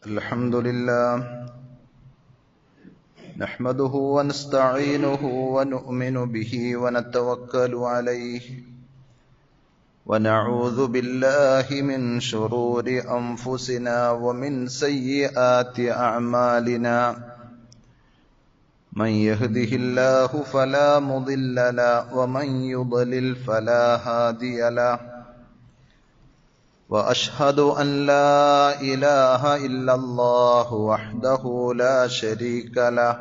الحمد لله نحمده ونستعينه ونؤمن به ونتوكل عليه ونعوذ بالله من شرور أنفسنا ومن سيئات أعمالنا من يهده الله فلا مضل له ومن يضلل فلا هادي له وأشهد أن لا إله إلا الله وحده لا شريك له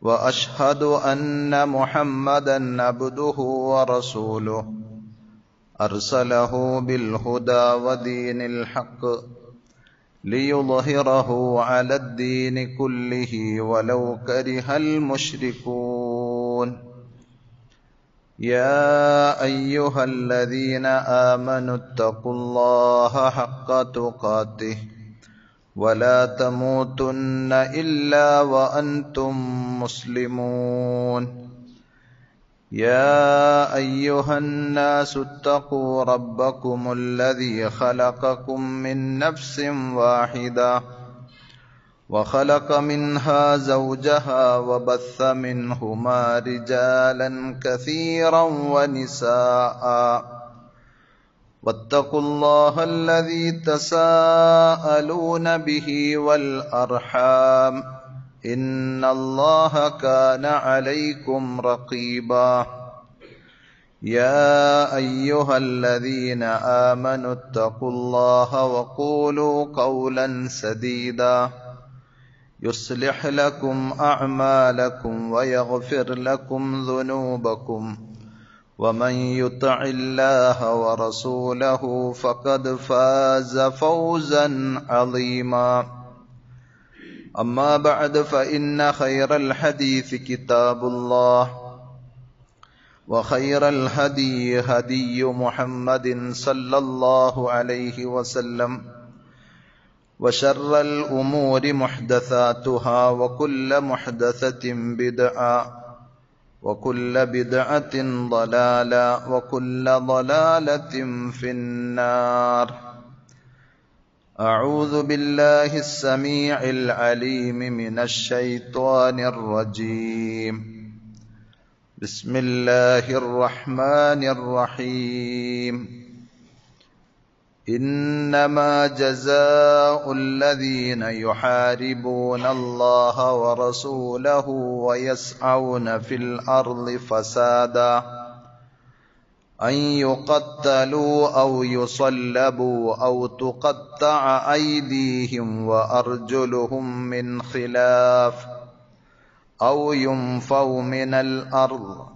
وأشهد أن محمدا عبده ورسوله أرسله بالهدى ودين الحق ليظهره على الدين كله ولو كره المشركون يا أيها الذين آمنوا اتقوا الله حق تقاته ولا تموتن إلا وأنتم مسلمون يا أيها الناس اتقوا ربكم الذي خلقكم من نفس واحدة وخلق منها زوجها وبث منهما رجالا كثيرا ونساء واتقوا الله الذي تساءلون به والأرحام إن الله كان عليكم رقيبا يا أيها الذين آمنوا اتقوا الله وقولوا قولا سديدا يصلح لكم أعمالكم ويغفر لكم ذنوبكم ومن يطع الله ورسوله فقد فاز فوزا عظيما أما بعد فإن خير الحديث كتاب الله وخير الهدي هدي محمد صلى الله عليه وسلم وشر الأمور محدثاتها وكل محدثة بدعة وكل بدعة ضلالة وكل ضلالة في النار أعوذ بالله السميع العليم من الشيطان الرجيم بسم الله الرحمن الرحيم إنما جزاء الذين يحاربون الله ورسوله ويسعون في الأرض فسادا أن يقتلوا أو يصلبوا أو تقطع أيديهم وأرجلهم من خلاف أو ينفوا من الأرض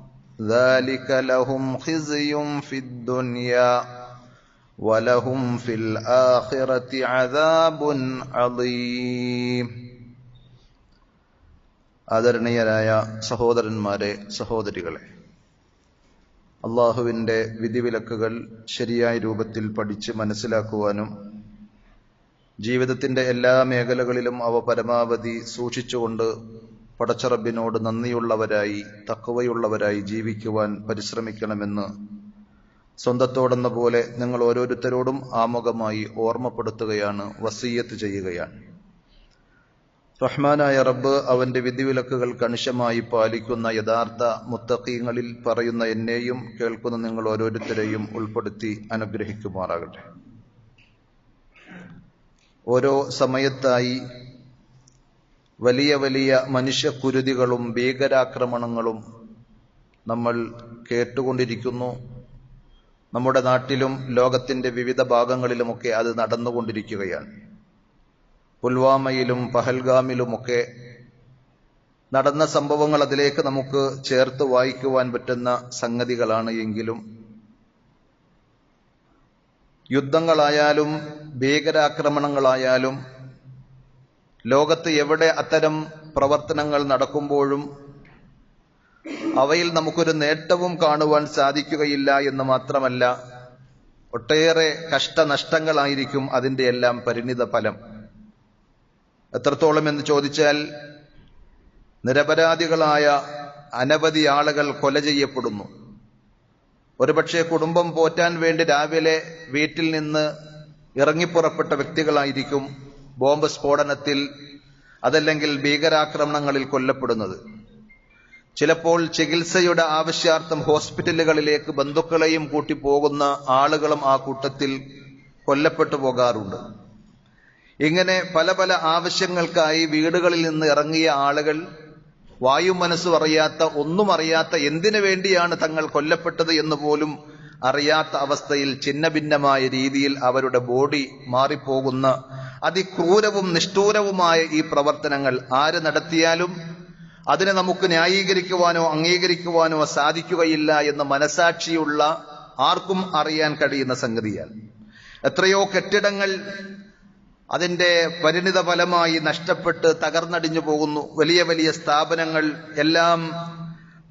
ذلك لهم خزي في الدنيا ولهم في الآخرة عذاب عظيم. ആദരണീയരായ സഹോദരന്മാരെ, സഹോദരികളെ, അള്ളാഹുവിൻ്റെ വിധിവിലക്കുകൾ ശരിയായ രൂപത്തിൽ പഠിച്ച് മനസ്സിലാക്കുവാനും ജീവിതത്തിൻ്റെ എല്ലാ മേഖലകളിലും അവ പരമാവധി സൂക്ഷിച്ചുകൊണ്ട് പടച്ചറബിനോട് നന്ദിയുള്ളവരായി തഖ്വയുള്ളവരായി ജീവിക്കുവാൻ പരിശ്രമിക്കണമെന്ന് സ്വന്തത്തോടെന്ന പോലെ നിങ്ങൾ ഓരോരുത്തരോടും ആമുഖമായി ഓർമ്മപ്പെടുത്തുകയാണ്, വസിയ്യത്ത് ചെയ്യുകയാണ്. റഹ്മാനായ റബ്ബ് അവന്റെ വിധിവിലക്കുകൾ കണിശമായി പാലിക്കുന്ന യഥാർത്ഥ മുത്തഖീങ്ങളിൽ പറയുന്ന എന്നെയും കേൾക്കുന്ന നിങ്ങൾ ഓരോരുത്തരെയും ഉൾപ്പെടുത്തി അനുഗ്രഹിക്കുമാറാകട്ടെ. ഓരോ സമയത്തായി വലിയ വലിയ മനുഷ്യക്കുരുതികളും ഭീകരാക്രമണങ്ങളും നമ്മൾ കേട്ടുകൊണ്ടിരിക്കുന്നു. നമ്മുടെ നാട്ടിലും ലോകത്തിന്റെ വിവിധ ഭാഗങ്ങളിലുമൊക്കെ അത് നടന്നുകൊണ്ടിരിക്കുകയാണ്. പുൽവാമയിലും പഹൽഗാമിലുമൊക്കെ നടന്ന സംഭവങ്ങൾ അതിലേക്ക് നമുക്ക് ചേർത്ത് വായിക്കുവാൻ പറ്റുന്ന സംഗതികളാണ്. എങ്കിലും യുദ്ധങ്ങളായാലും ഭീകരാക്രമണങ്ങളായാലും ലോകത്ത് എവിടെ അത്തരം പ്രവർത്തനങ്ങൾ നടക്കുമ്പോഴും അവയിൽ നമുക്കൊരു നേട്ടവും കാണുവാൻ സാധിക്കുകയില്ല എന്ന് മാത്രമല്ല, ഒട്ടേറെ കഷ്ടനഷ്ടങ്ങളായിരിക്കും അതിൻ്റെ എല്ലാം പരിണിത ഫലം. എത്രത്തോളം എന്ന് ചോദിച്ചാൽ, നിരപരാധികളായ അനവധി ആളുകൾ കൊല ചെയ്യപ്പെടുന്നു. ഒരുപക്ഷെ കുടുംബം പോറ്റാൻ വേണ്ടി രാവിലെ വീട്ടിൽ നിന്ന് ഇറങ്ങിപ്പുറപ്പെട്ട വ്യക്തികളായിരിക്കും ബോംബ് സ്ഫോടനത്തിൽ അതല്ലെങ്കിൽ ഭീകരാക്രമണങ്ങളിൽ കൊല്ലപ്പെടുന്നത്. ചിലപ്പോൾ ചികിത്സയുടെ ആവശ്യാർത്ഥം ഹോസ്പിറ്റലുകളിലേക്ക് ബന്ധുക്കളെയും കൂട്ടി പോകുന്ന ആളുകളും ആ കൂട്ടത്തിൽ കൊല്ലപ്പെട്ടു പോകാറുണ്ട്. ഇങ്ങനെ പല പല ആവശ്യങ്ങൾക്കായി വീടുകളിൽ നിന്ന് ഇറങ്ങിയ ആളുകൾ വായു മനസ്സും അറിയാത്ത, ഒന്നും അറിയാത്ത, എന്തിനു വേണ്ടിയാണ് തങ്ങൾ കൊല്ലപ്പെട്ടത് എന്ന് പോലും അറിയാത്ത അവസ്ഥയിൽ ഛിന്നഭിന്നമായ രീതിയിൽ അവരുടെ ബോഡി മാറിപ്പോകുന്ന അതിക്രൂരവും നിഷ്ഠൂരവുമായ ഈ പ്രവർത്തനങ്ങൾ ആര് നടത്തിയാലും അതിനെ നമുക്ക് ന്യായീകരിക്കുവാനോ അംഗീകരിക്കുവാനോ സാധിക്കുകയില്ല എന്ന് മനസാക്ഷിയുള്ള ആർക്കും അറിയാൻ കഴിയുന്ന സംഗതിയാണ്. എത്രയോ കെട്ടിടങ്ങൾ അതിന്റെ പരിണിത ഫലമായി നഷ്ടപ്പെട്ട് തകർന്നടിഞ്ഞു പോകുന്നു. വലിയ വലിയ സ്ഥാപനങ്ങൾ എല്ലാം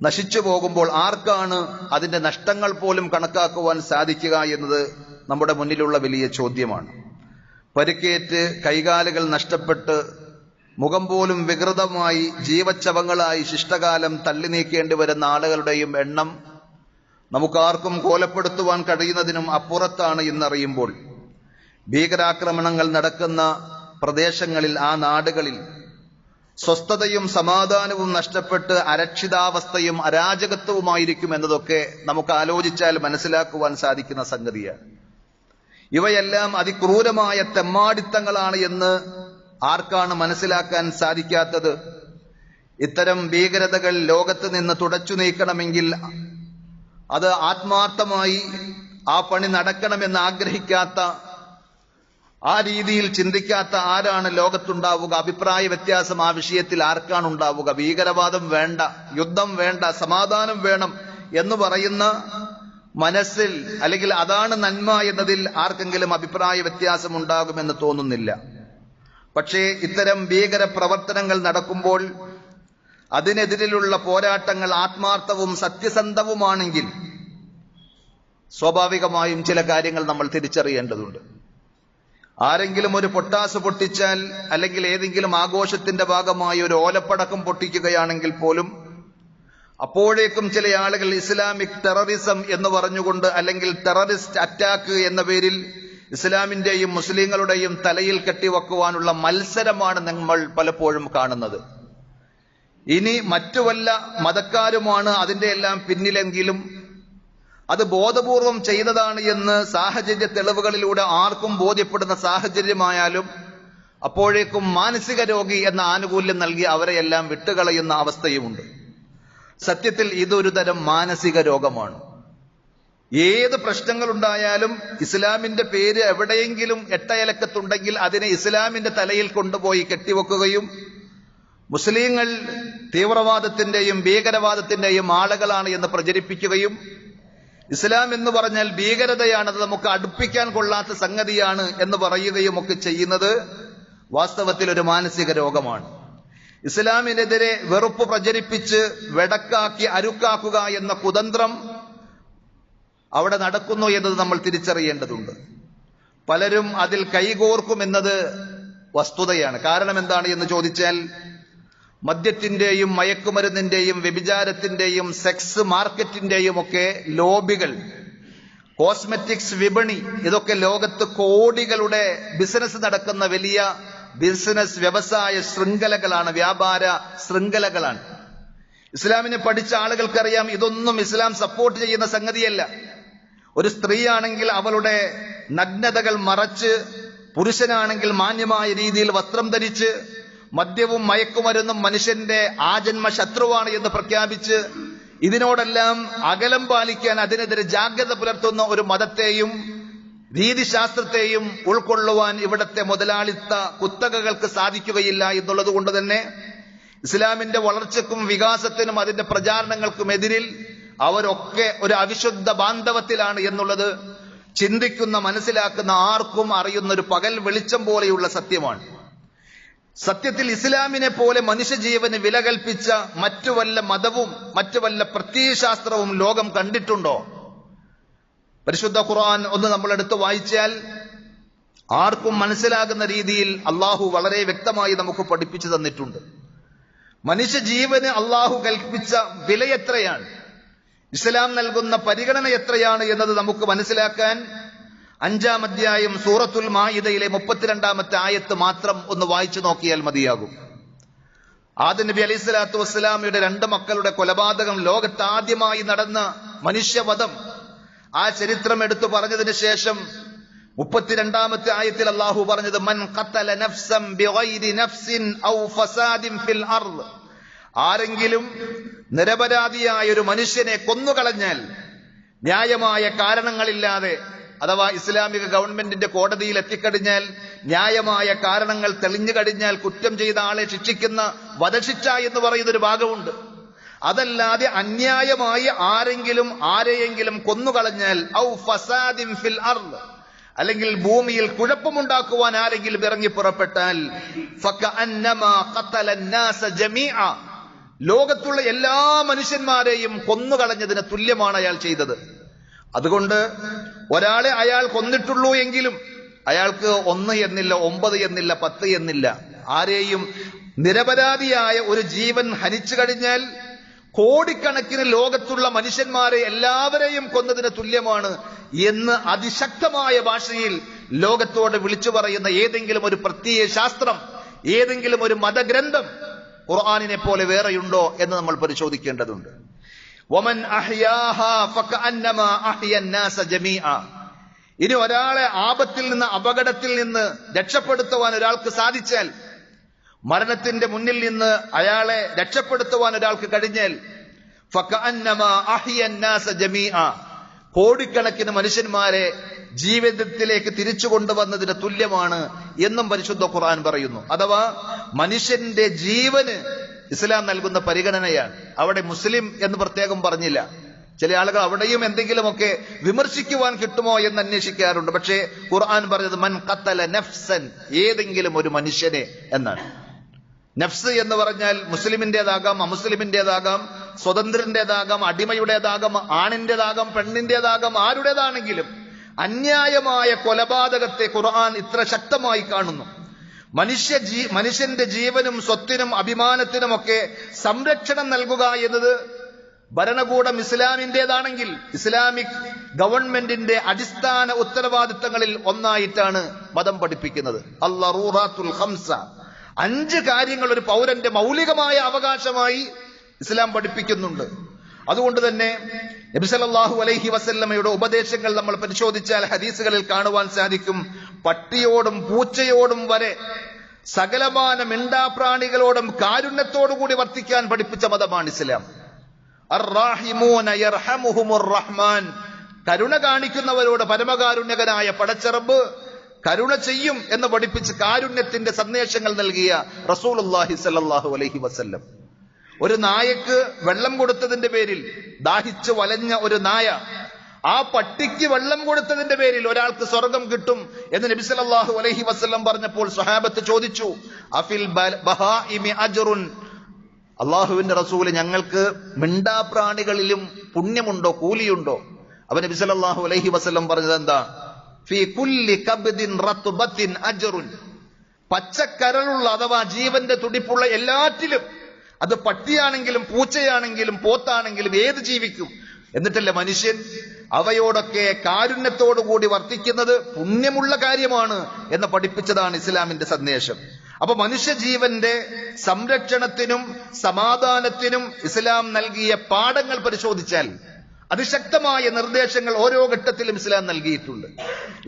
നശിച്ചു പോകുമ്പോൾ ആർക്കാണ് അതിന്റെ നഷ്ടങ്ങൾ പോലും കണക്കാക്കുവാൻ സാധിക്കുക എന്നത് നമ്മുടെ മുന്നിലുള്ള വലിയ ചോദ്യമാണ്. പരിക്കേറ്റ് കൈകാലുകൾ നഷ്ടപ്പെട്ട് മുഖം പോലും വികൃതമായി ജീവച്ഛവങ്ങളായി ശിഷ്ടകാലം തള്ളി നീക്കേണ്ടി വരുന്ന ആളുകളുടെയും എണ്ണം നമുക്കാർക്കും കോലപ്പെടുത്തുവാൻ കഴിയുന്നതിനും അപ്പുറത്താണ് എന്നറിയുമ്പോൾ ഭീകരാക്രമണങ്ങൾ നടക്കുന്ന പ്രദേശങ്ങളിൽ, ആ നാടുകളിൽ സ്വസ്ഥതയും സമാധാനവും നഷ്ടപ്പെട്ട് അരക്ഷിതാവസ്ഥയും അരാജകത്വവുമായിരിക്കും എന്നതൊക്കെ നമുക്ക് ആലോചിച്ചാൽ മനസ്സിലാക്കുവാൻ സാധിക്കുന്ന സംഗതിയാണ്. ഇവയെല്ലാം അതിക്രൂരമായ തെമ്മാടിത്തങ്ങളാണ് എന്ന് ആർക്കാണ് മനസ്സിലാക്കാൻ സാധിക്കാത്തത്? ഇത്തരം ഭീകരതകൾ ലോകത്ത് നിന്ന് തുടച്ചു നീക്കണമെങ്കിൽ അത് ആത്മാർത്ഥമായി ആ പണി നടക്കണമെന്ന് ആഗ്രഹിക്കാത്ത, ആ രീതിയിൽ ചിന്തിക്കാത്ത ആരാണ് ലോകത്തുണ്ടാവുക? അഭിപ്രായ വ്യത്യാസം ആ വിഷയത്തിൽ ആർക്കാണ് ഉണ്ടാവുക? ഭീകരവാദം വേണ്ട, യുദ്ധം വേണ്ട, സമാധാനം വേണം എന്ന് പറയുന്ന മനസ്സിൽ, അല്ലെങ്കിൽ അതാണ് നന്മ എന്നതിൽ ആർക്കെങ്കിലും അഭിപ്രായ വ്യത്യാസം ഉണ്ടാകുമെന്ന് തോന്നുന്നില്ല. പക്ഷേ ഇത്തരം ഭീകര പ്രവർത്തനങ്ങൾ നടക്കുമ്പോൾ അതിനെതിരിലുള്ള പോരാട്ടങ്ങൾ ആത്മാർത്ഥവും സത്യസന്ധവുമാണെങ്കിൽ സ്വാഭാവികമായും ചില കാര്യങ്ങൾ നമ്മൾ തിരിച്ചറിയേണ്ടതുണ്ട്. ആരെങ്കിലും ഒരു പൊട്ടാസ് പൊട്ടിച്ചാൽ, അല്ലെങ്കിൽ ഏതെങ്കിലും ആഘോഷത്തിന്റെ ഭാഗമായി ഒരു ഓലപ്പടക്കം പൊട്ടിക്കുകയാണെങ്കിൽ പോലും അപ്പോഴേക്കും ചില ആളുകൾ ഇസ്ലാമിക് ടെററിസം എന്ന് പറഞ്ഞുകൊണ്ട്, അല്ലെങ്കിൽ ടെററിസ്റ്റ് അറ്റാക്ക് എന്ന പേരിൽ ഇസ്ലാമിന്റെയും മുസ്ലിങ്ങളുടെയും തലയിൽ കെട്ടിവെക്കുവാനുള്ള മത്സരമാണ് നമ്മൾ പലപ്പോഴും കാണുന്നത്. ഇനി മറ്റു വല്ല മതക്കാരുമാണ് അതിന്റെ എല്ലാം പിന്നിലെങ്കിലും അത് ബോധപൂർവം ചെയ്തതാണ് എന്ന് സാഹചര്യ തെളിവുകളിലൂടെ ആർക്കും ബോധ്യപ്പെടുന്ന സാഹചര്യമായാലും അപ്പോഴേക്കും മാനസിക രോഗി എന്ന ആനുകൂല്യം നൽകി അവരെയെല്ലാം വിട്ടുകളയുന്ന അവസ്ഥയുമുണ്ട്. സത്യത്തിൽ ഇതൊരു തരം മാനസിക രോഗമാണ്. ഏത് പ്രശ്നങ്ങളുണ്ടായാലും ഇസ്ലാമിന്റെ പേര് എവിടെയെങ്കിലും എട്ടയലക്കത്തുണ്ടെങ്കിൽ അതിനെ ഇസ്ലാമിന്റെ തലയിൽ കൊണ്ടുപോയി കെട്ടിവെക്കുകയും മുസ്ലിങ്ങൾ തീവ്രവാദത്തിന്റെയും ഭീകരവാദത്തിന്റെയും ആളുകളാണ് എന്ന് പ്രചരിപ്പിക്കുകയും ഇസ്ലാം എന്ന് പറഞ്ഞാൽ ഭീകരതയാണത്, നമുക്ക് അടുപ്പിക്കാൻ കൊള്ളാത്ത സംഗതിയാണ് എന്ന് പറയുകയും ഒക്കെ ചെയ്യുന്നത് വാസ്തവത്തിൽ ഒരു മാനസിക രോഗമാണ്. ഇസ്ലാമിനെതിരെ വെറുപ്പ് പ്രചരിപ്പിച്ച് വെടക്കാക്കി അരുക്കാക്കുക എന്ന കുതന്ത്രം അവിടെ നടക്കുന്നു എന്നത് നമ്മൾ തിരിച്ചറിയേണ്ടതുണ്ട്. പലരും അതിൽ കൈകോർക്കുമെന്നത് വസ്തുതയാണ്. കാരണം എന്താണ് എന്ന് ചോദിച്ചാൽ, മദ്യത്തിന്റെയും മയക്കുമരുന്നിന്റെയും വ്യഭിചാരത്തിന്റെയും സെക്സ് മാർക്കറ്റിന്റെയും ഒക്കെ ലോബികൾ, കോസ്മെറ്റിക്സ് വിപണി, ഇതൊക്കെ ലോകത്ത് കോടികളുടെ ബിസിനസ് നടക്കുന്ന വലിയ ബിസിനസ് വ്യവസായ ശൃംഖലകളാണ്, വ്യാപാര ശൃംഖലകളാണ്. ഇസ്ലാമിനെ പഠിച്ച ആളുകൾക്കറിയാം ഇതൊന്നും ഇസ്ലാം സപ്പോർട്ട് ചെയ്യുന്ന സംഗതിയല്ല. ഒരു സ്ത്രീയാണെങ്കിൽ അവളുടെ നഗ്നതകൾ മറച്ച്, പുരുഷനാണെങ്കിൽ മാന്യമായ രീതിയിൽ വസ്ത്രം ധരിച്ച്, മദ്യവും മയക്കുമരുന്നും മനുഷ്യന്റെ ആജന്മ ശത്രുവാണ് എന്ന് പ്രഖ്യാപിച്ച് ഇതിനോടെല്ലാം അകലം പാലിക്കാൻ, അതിനെതിരെ ജാഗ്രത പുലർത്തുന്ന ഒരു മതത്തെയും രീതിശാസ്ത്രത്തെയും ഉൾക്കൊള്ളുവാൻ ഇവിടത്തെ മുതലാളിത്ത കുത്തകകൾക്ക് സാധിക്കുകയില്ല എന്നുള്ളത് കൊണ്ട് തന്നെ ഇസ്ലാമിന്റെ വളർച്ചയ്ക്കും വികാസത്തിനും അതിന്റെ പ്രചാരണങ്ങൾക്കുമെതിരിൽ അവരൊക്കെ ഒരു അവിശുദ്ധ ബാന്ധവത്തിലാണ് എന്നുള്ളത് ചിന്തിക്കുന്ന, മനസ്സിലാക്കുന്ന ആർക്കും അറിയുന്ന ഒരു പകൽ വെളിച്ചം പോലെയുള്ള സത്യമാണ്. സത്യത്തിൽ ഇസ്ലാമിനെ പോലെ മനുഷ്യജീവന് വില കൽപ്പിച്ച മറ്റു വല്ല മതവും മറ്റു വല്ല പ്രത്യയശാസ്ത്രവും ലോകം കണ്ടിട്ടുണ്ടോ? പരിശുദ്ധ ഖുർആൻ ഒന്ന് നമ്മൾ എടുത്ത് വായിച്ചാൽ ആർക്കും മനസ്സിലാകുന്ന രീതിയിൽ അള്ളാഹു വളരെ വ്യക്തമായി നമുക്ക് പഠിപ്പിച്ചു തന്നിട്ടുണ്ട്. മനുഷ്യജീവന് അള്ളാഹു കൽപ്പിച്ച വില എത്രയാണ്, ഇസ്ലാം നൽകുന്ന പരിഗണന എത്രയാണ് എന്നത് നമുക്ക് മനസ്സിലാക്കാൻ 5-ാം അധ്യായം സൂറത്തുൽ മാഇദയിലെ 32-ാമത്തെ ആയത്ത് മാത്രം ഒന്ന് വായിച്ചു നോക്കിയാൽ മതിയാകും. ആദം നബി അലൈഹി സ്വലാത്തു വസ്സലാമയുടെ 2 മക്കളുടെ കൊലപാതകം, ലോകത്ത് ആദ്യമായി നടന്ന മനുഷ്യവധം, ആ ചരിത്രം എടുത്തു പറഞ്ഞതിന് ശേഷം 32-ാമത്തെ ആയത്തിൽ അല്ലാഹു പറഞ്ഞത് മൻ ഖതല നഫ്സൻ ബിഗൈരി നഫ്സിൻ ഔ ഫസാദിൻ ഫിൽ അർദ്, ആരെങ്കിലും നിരപരാധിയായ ഒരു മനുഷ്യനെ കൊന്നുകളഞ്ഞാൽ ന്യായമായ കാരണങ്ങളില്ലാതെ, അഥവാ ഇസ്ലാമിക ഗവൺമെന്റിന്റെ കോടതിയിൽ എത്തിക്കഴിഞ്ഞാൽ ന്യായമായ കാരണങ്ങൾ തെളിഞ്ഞു കഴിഞ്ഞാൽ കുറ്റം ചെയ്ത ആളെ ശിക്ഷിക്കുന്ന വധശിക്ഷ എന്ന് പറയുന്ന ഒരു ഭാഗമുണ്ട്. അതല്ലാതെ അന്യായമായി ആരെയെങ്കിലും കൊന്നുകളഞ്ഞാൽ ഔ ഫസാദിൻ ഫിൽ അർദ്, അല്ലെങ്കിൽ ഭൂമിയിൽ കുഴപ്പമുണ്ടാക്കുവാൻ ആരെങ്കിലും ഇറങ്ങി പുറപ്പെട്ടാൽ ഫകഅന്നമാ ഖതലന്നാസ ജമീഅ, ലോകത്തുള്ള എല്ലാ മനുഷ്യന്മാരെയും കൊന്നുകളഞ്ഞതിന് തുല്യമാണ് അയാൾ ചെയ്തത്. അതുകൊണ്ട് ഒരാളെ അയാൾ കൊന്നിട്ടുള്ളൂ എങ്കിലും അയാൾക്ക് 1 എന്നില്ല, 9 എന്നില്ല, 10 എന്നില്ല. ആരെയും നിരപരാധിയായ ഒരു ജീവൻ ഹനിച്ചു കഴിഞ്ഞാൽ കോടിക്കണക്കിന് ലോകത്തുള്ള മനുഷ്യന്മാരെ എല്ലാവരെയും കൊന്നതിന് തുല്യമാണ് എന്ന് അതിശക്തമായ ഭാഷയിൽ ലോകത്തോട് വിളിച്ചു പറയുന്ന ഏതെങ്കിലും ഒരു പ്രത്യയ ശാസ്ത്രം, ഏതെങ്കിലും ഒരു മതഗ്രന്ഥം ഖുർആനിനെ പോലെ വേറെയുണ്ടോ എന്ന് നമ്മൾ പരിശോധിക്കേണ്ടതുണ്ട്. വമൻ അഹ്യാഹാ ഫകഅന്നമാ അഹ്യന്നാസ ജമീഅ. ഇനി ഒരാളെ ആപത്തിൽ നിന്ന്, അപകടത്തിൽ നിന്ന് രക്ഷപ്പെടുത്തുവാൻ ഒരാൾക്ക് സാധിച്ചാൽ, മരണത്തിന്റെ മുന്നിൽ നിന്ന് അയാളെ രക്ഷപ്പെടുത്തുവാൻ ഒരാൾക്ക് കഴിഞ്ഞാൽ ഫകഅന്നമാ അഹ്യന്നാസ ജമീഅ, കോടിക്കണക്കിന് മനുഷ്യന്മാരെ ജീവിതത്തിലേക്ക് തിരിച്ചു കൊണ്ടുവന്നതിന് തുല്യമാണ് എന്നും പരിശുദ്ധ ഖുർആൻ പറയുന്നു. അഥവാ മനുഷ്യന്റെ ജീവന് ഇസ്ലാം നൽകുന്ന പരിഗണനയാണ്. അവിടെ മുസ്ലിം എന്ന് പ്രത്യേകം പറഞ്ഞില്ല. ചില ആളുകൾ അവിടെയും എന്തെങ്കിലുമൊക്കെ വിമർശിക്കുവാൻ കിട്ടുമോ എന്ന് അന്വേഷിക്കാറുണ്ട്. പക്ഷേ ഖുർആൻ പറഞ്ഞത് മൻ ഖതല നഫ്സൻ, ഏതെങ്കിലും ഒരു മനുഷ്യനെ എന്നാണ്. നഫ്സ് എന്ന് പറഞ്ഞാൽ മുസ്ലിമിന്റേതാകാം, അമുസ്ലിമിന്റേതാകാം, സ്വതന്ത്രന്റേതാകാം, അടിമയുടേതാകാം, ആണിന്റേതാകാം, പെണ്ണിന്റേതാകാം, ആരുടേതാണെങ്കിലും അന്യായമായ കൊലപാതകത്തെ ഖുർആൻ ഇത്ര ശക്തമായി കാണുന്നു. മനുഷ്യന്റെ ജീവനും സ്വത്തിനും അഭിമാനത്തിനുമൊക്കെ സംരക്ഷണം നൽകുക എന്നത് ഭരണകൂടം ഇസ്ലാമിന്റേതാണെങ്കിൽ ഇസ്ലാമിക് ഗവൺമെന്റിന്റെ അടിസ്ഥാന ഉത്തരവാദിത്തങ്ങളിൽ ഒന്നായിട്ടാണ് മതം പഠിപ്പിക്കുന്നത്. അൽ-ളറൂറാത്തുൽ ഖംസ, 5 കാര്യങ്ങൾ ഒരു പൗരന്റെ മൗലികമായ അവകാശമായി ഇസ്ലാം പഠിപ്പിക്കുന്നുണ്ട്. അതുകൊണ്ട് തന്നെ നബി സല്ലല്ലാഹു അലൈഹി വസല്ലമയുടെ ഉപദേശങ്ങൾ നമ്മൾ പരിശോധിച്ചാൽ ഹദീസുകളിൽ കാണുവാൻ സാധിക്കും. പട്ടിയോടും പൂച്ചയോടും വരെ സകലമാന മിണ്ടാപ്രാണികളോടും കാരുണ്യത്തോടുകൂടി വർത്തിക്കാൻ പഠിപ്പിച്ച മതമാണ് ഇസ്ലാം. അർറാഹിമൂന യർഹമുഹുമുർ റഹ്മാൻ, കരുണ കാണിക്കുന്നവരോട് പരമകാരുണ്യകനായ പടച്ചറബ് കരുണ ചെയ്യും എന്ന് പഠിപ്പിച്ച് കാരുണ്യത്തിന്റെ സന്ദേശങ്ങൾ നൽകിയ റസൂലുള്ളാഹി സ്വല്ലല്ലാഹു അലൈഹി വസല്ലം. ഒരു നായക്ക് വെള്ളം കൊടുത്തതിന്റെ പേരിൽ, ദാഹിച്ചു വലഞ്ഞ ഒരു നായ, ആ പട്ടിക്ക് വെള്ളം കൊടുത്തതിന്റെ പേരിൽ ഒരാൾക്ക് സ്വർഗം കിട്ടും എന്ന് നബി സല്ലല്ലാഹു അലൈഹി വസല്ലം പറഞ്ഞപ്പോൾ സ്വഹാബത്ത് ചോദിച്ചു, അഫിൽ ബഹാഇമി അജ്റുൻ, അള്ളാഹുവിന്റെ റസൂല്, ഞങ്ങൾക്ക് മിണ്ടാപ്രാണികളിലും പുണ്യമുണ്ടോ, കൂലിയുണ്ടോ? അവ നബി സല്ലല്ലാഹു അലൈഹി വസല്ലം പറഞ്ഞത് എന്താ? ഫീ കുല്ലി കബ്ദിൻ റത്ബത്തിൻ അജ്റുൻ, പച്ചക്കരളുള്ള അഥവാ ജീവന്റെ തുടിപ്പുള്ള എല്ലാറ്റിലും, അത് പട്ടിയാണെങ്കിലും പൂച്ചയാണെങ്കിലും പോത്താണെങ്കിലും ഏത് ജീവിക്കും. എന്നിട്ടല്ലേ മനുഷ്യൻ അവയോടൊക്കെ കാരുണ്യത്തോടുകൂടി വർത്തിക്കുന്നത് പുണ്യമുള്ള കാര്യമാണ് എന്ന് പഠിപ്പിച്ചതാണ് ഇസ്ലാമിന്റെ സന്ദേശം. അപ്പൊ മനുഷ്യജീവന്റെ സംരക്ഷണത്തിനും സമാധാനത്തിനും ഇസ്ലാം നൽകിയ പാഠങ്ങൾ പരിശോധിച്ചാൽ അതിശക്തമായ നിർദ്ദേശങ്ങൾ ഓരോ ഘട്ടത്തിലും ഇസ്ലാം നൽകിയിട്ടുണ്ട്.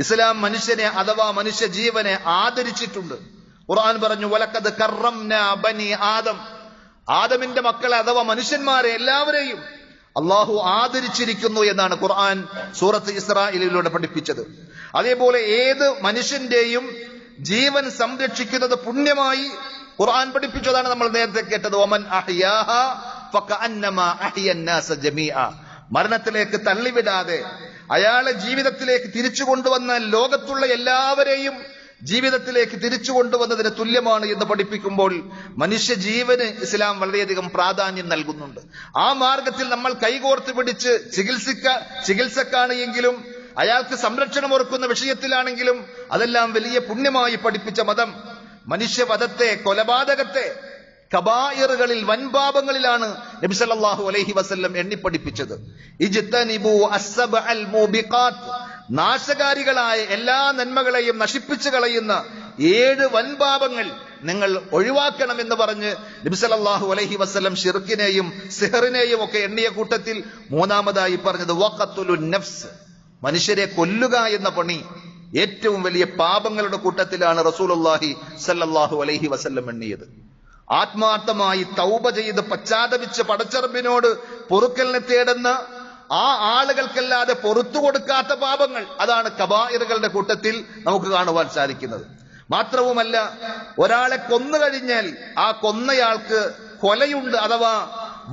ഇസ്ലാം മനുഷ്യനെ അഥവാ മനുഷ്യജീവനെ ആദരിച്ചിട്ടുണ്ട്. ഖുർആൻ പറഞ്ഞു, വലഖദ് കറംനാ ബനി ആദം, ആദമിന്റെ മക്കളെ അഥവാ മനുഷ്യന്മാരെ എല്ലാവരെയും അള്ളാഹു ആദരിച്ചിരിക്കുന്നു എന്നാണ് ഖുർആൻ സൂറത്ത് ഇസ്രാഈലിലൂടെ പഠിപ്പിച്ചത്. അതേപോലെ ഏത് മനുഷ്യന്റെയും ജീവൻ സംരക്ഷിക്കുന്നത് പുണ്യമായി ഖുർആൻ പഠിപ്പിച്ചതാണ് നമ്മൾ നേരത്തെ കേട്ടത്. വമൻ അഹ്യാഹാ ഫകഅന്നമാ അഹ്യന്നാസ ജമീഅ, മരണത്തിലേക്ക് തള്ളിവിടാതെ അയാളെ ജീവിതത്തിലേക്ക് തിരിച്ചു കൊണ്ടുവന്ന ലോകത്തുള്ള എല്ലാവരെയും ജീവിതത്തിലേക്ക് തിരിച്ചു കൊണ്ടുവന്നതിന് തുല്യമാണ് എന്ന് പഠിപ്പിക്കുമ്പോൾ മനുഷ്യജീവന് ഇസ്ലാം വളരെയധികം പ്രാധാന്യം നൽകുന്നുണ്ട്. ആ മാർഗത്തിൽ നമ്മൾ കൈകോർത്ത് പിടിച്ച് ചികിത്സക്കാണ് എങ്കിലും അയാൾക്ക് സംരക്ഷണം ഒരുക്കുന്ന വിഷയത്തിലാണെങ്കിലും അതെല്ലാം വലിയ പുണ്യമായി പഠിപ്പിച്ച മതം മനുഷ്യവധത്തെ, കൊലപാതകത്തെ കബായിറുകളിൽ, വൻപാപങ്ങളിലാണ് നബി സല്ലല്ലാഹു അലൈഹി വസല്ലം എണ്ണിപ്പഠിപ്പിച്ചത്. ഇജ്തനിബു അസ്സബഅൽ മൂബിഖാത്ത്, നാശകാരികളായ എല്ലാ നന്മകളെയും നശിപ്പിച്ചു കളയുന്ന 7 വൻപാപങ്ങൾ നിങ്ങൾ ഒഴിവാക്കണമെന്ന് പറഞ്ഞ് നബി സല്ലല്ലാഹു അലൈഹി വസല്ലം ശിർക്കിനെയും സിഹറിനെയും ഒക്കെ എണ്ണിയ കൂട്ടത്തിൽ മൂന്നാമതായി പറഞ്ഞത് വഖത്തുലുൻ നഫ്സ്, മനുഷ്യരെ കൊല്ലുക എന്ന പണി ഏറ്റവും വലിയ പാപങ്ങളുടെ കൂട്ടത്തിലാണ് റസൂലുള്ളാഹി സല്ലല്ലാഹു അലൈഹി വസല്ലം എണ്ണിയത്. ആത്മാർത്ഥമായി തൗബ ചെയ്ത് പശ്ചാത്തപിച്ച് പടച്ചറബിനോട് പൊറുക്കലിനെ തേടുന്ന ആ ആളുകൾക്കല്ലാതെ പുറത്തു കൊടുക്കാത്ത പാപങ്ങൾ, അതാണ് കബായിറുകളുടെ കൂട്ടത്തിൽ നമുക്ക് കാണുവാൻ സാധിക്കുന്നത്. മാത്രവുമല്ല, ഒരാളെ കൊന്നു കഴിഞ്ഞാൽ ആ കൊന്നയാൾക്ക് കൊലയുണ്ട്, അഥവാ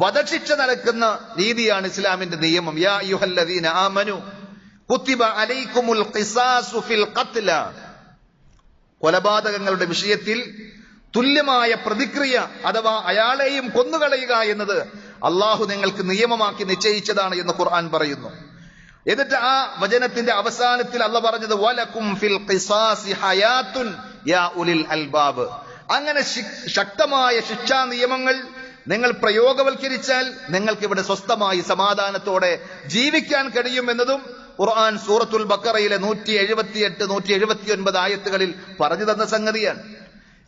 വധശിക്ഷ നടക്കുന്ന രീതിയാണ് ഇസ്ലാമിന്റെ നിയമം. യാ അയ്യുഹല്ലദീന ആമനു കുതിബ അലൈക്കുമുൽ ഖിസാസു ഫിൽ ഖത്ല, കൊലപാതകങ്ങളുടെ വിഷയത്തിൽ തുല്യമായ പ്രതിക്രിയ അഥവാ അയാളെയും കൊന്നുകളയുക എന്നത് അള്ളാഹു നിങ്ങൾക്ക് നിയമമാക്കി നിശ്ചയിച്ചതാണ് എന്ന് ഖുർആൻ പറയുന്നു. എന്നിട്ട് ആ വചനത്തിന്റെ അവസാനത്തിൽ അള്ളാഹ് പറഞ്ഞത് വലക്കും ഫിൽ ഖിസാസി ഹയാത്തുൻ യാ ഉലിൽ അൽബാബ്. അങ്ങനെ ശക്തമായ ശിക്ഷാ നിയമങ്ങൾ നിങ്ങൾ പ്രയോഗവൽക്കരിച്ചാൽ നിങ്ങൾക്ക് ഇവിടെ സ്വസ്ഥമായി സമാധാനത്തോടെ ജീവിക്കാൻ കഴിയുമെന്നതും ഖുർആൻ സൂറത്തുൽ ബഖറയിലെ 178, 179 ആയത്തുകളിൽ പറഞ്ഞു തന്ന സംഗതിയാണ്.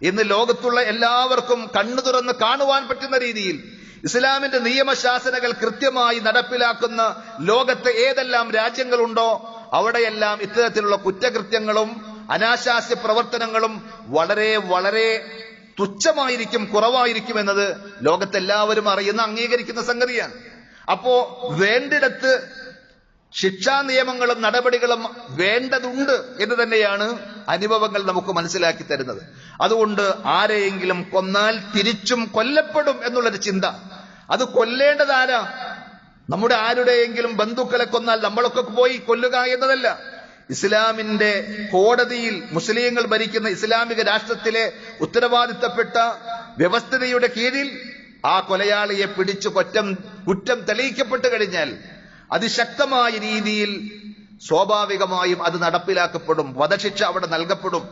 ഇന്ന് ലോകത്തുള്ള എല്ലാവർക്കും കണ്ണു തുറന്ന് കാണുവാൻ പറ്റുന്ന രീതിയിൽ ഇസ്ലാമിന്റെ നിയമശാസനകൾ കൃത്യമായി നടപ്പിലാക്കുന്ന ലോകത്തെ ഏതെല്ലാം രാജ്യങ്ങളുണ്ടോ അവിടെയെല്ലാം ഇത്തരത്തിലുള്ള കുറ്റകൃത്യങ്ങളും അനാശാസ്യ പ്രവർത്തനങ്ങളും വളരെ വളരെ തുച്ഛമായിരിക്കും, കുറവായിരിക്കും എന്നത് ലോകത്തെല്ലാവരും അറിയുന്ന അംഗീകരിക്കുന്ന സംഗതിയാണ്. അപ്പോ വേണ്ടിടത്ത് ശിക്ഷാ നിയമങ്ങളും നടപടികളും വേണ്ടതുണ്ട് എന്ന് തന്നെയാണ് അനുഭവങ്ങൾ നമുക്ക് മനസ്സിലാക്കി തരുന്നത്. അതുകൊണ്ട് ആരെയെങ്കിലും കൊന്നാൽ തിരിച്ചും കൊല്ലപ്പെടും എന്നുള്ളൊരു ചിന്ത, അത് കൊല്ലേണ്ടതാരാ? നമ്മുടെ ആരുടെയെങ്കിലും ബന്ധുക്കളെ കൊന്നാൽ നമ്മളൊക്കെ പോയി കൊല്ലുക എന്നതല്ല. ഇസ്ലാമിന്റെ കോടതിയിൽ മുസ്ലിങ്ങൾ ഭരിക്കുന്ന ഇസ്ലാമിക രാഷ്ട്രത്തിലെ ഉത്തരവാദിത്തപ്പെട്ട വ്യവസ്ഥതയുടെ കീഴിൽ ആ കൊലയാളിയെ പിടിച്ചു കുറ്റം തെളിയിക്കപ്പെട്ടു കഴിഞ്ഞാൽ അതിശക്തമായ രീതിയിൽ സ്വാഭാവികമായും അത് നടപ്പിലാക്കപ്പെടും. വധശിക്ഷ അവിടെ നൽകപ്പെടും.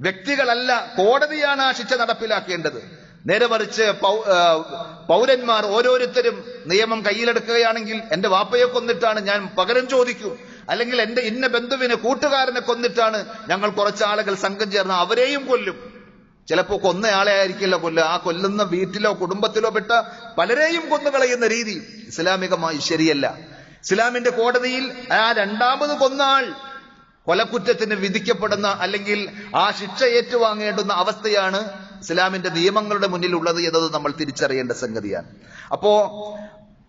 വ്യക്തികളല്ല, കോടതിയാണ് ആ ശിക്ഷ നടപ്പിലാക്കേണ്ടത്. നേരെ മറിച്ച് പൗരന്മാർ ഓരോരുത്തരും നിയമം കയ്യിലെടുക്കുകയാണെങ്കിൽ എന്റെ വാപ്പയെ കൊന്നിട്ടാണ് ഞാൻ പകരം ചോദിക്കും, അല്ലെങ്കിൽ എന്റെ ഇന്ന ബന്ധുവിനെ കൂട്ടുകാരനെ കൊന്നിട്ടാണ് ഞങ്ങൾ കുറച്ചാളുകൾ സംഘം ചേർന്ന് അവരെയും കൊല്ലും. ചിലപ്പോ കൊന്നയാളെ ആയിരിക്കില്ല കൊല്ലുക, ആ കൊല്ലുന്ന വീട്ടിലോ കുടുംബത്തിലോ പെട്ട പലരെയും കൊന്നുകളയുന്ന രീതി ഇസ്ലാമികമായി ശരിയല്ല. ഇസ്ലാമിന്റെ കോടതിയിൽ ആ രണ്ടാമത് കൊന്ന ആൾ കൊലക്കുറ്റത്തിന് വിധിക്കപ്പെടുന്ന അല്ലെങ്കിൽ ആ ശിക്ഷ ഏറ്റുവാങ്ങേണ്ടുന്ന അവസ്ഥയാണ് ഇസ്ലാമിന്റെ നിയമങ്ങളുടെ മുന്നിലുള്ളത് എന്നത് നമ്മൾ തിരിച്ചറിയേണ്ട സംഗതിയാണ്. അപ്പോ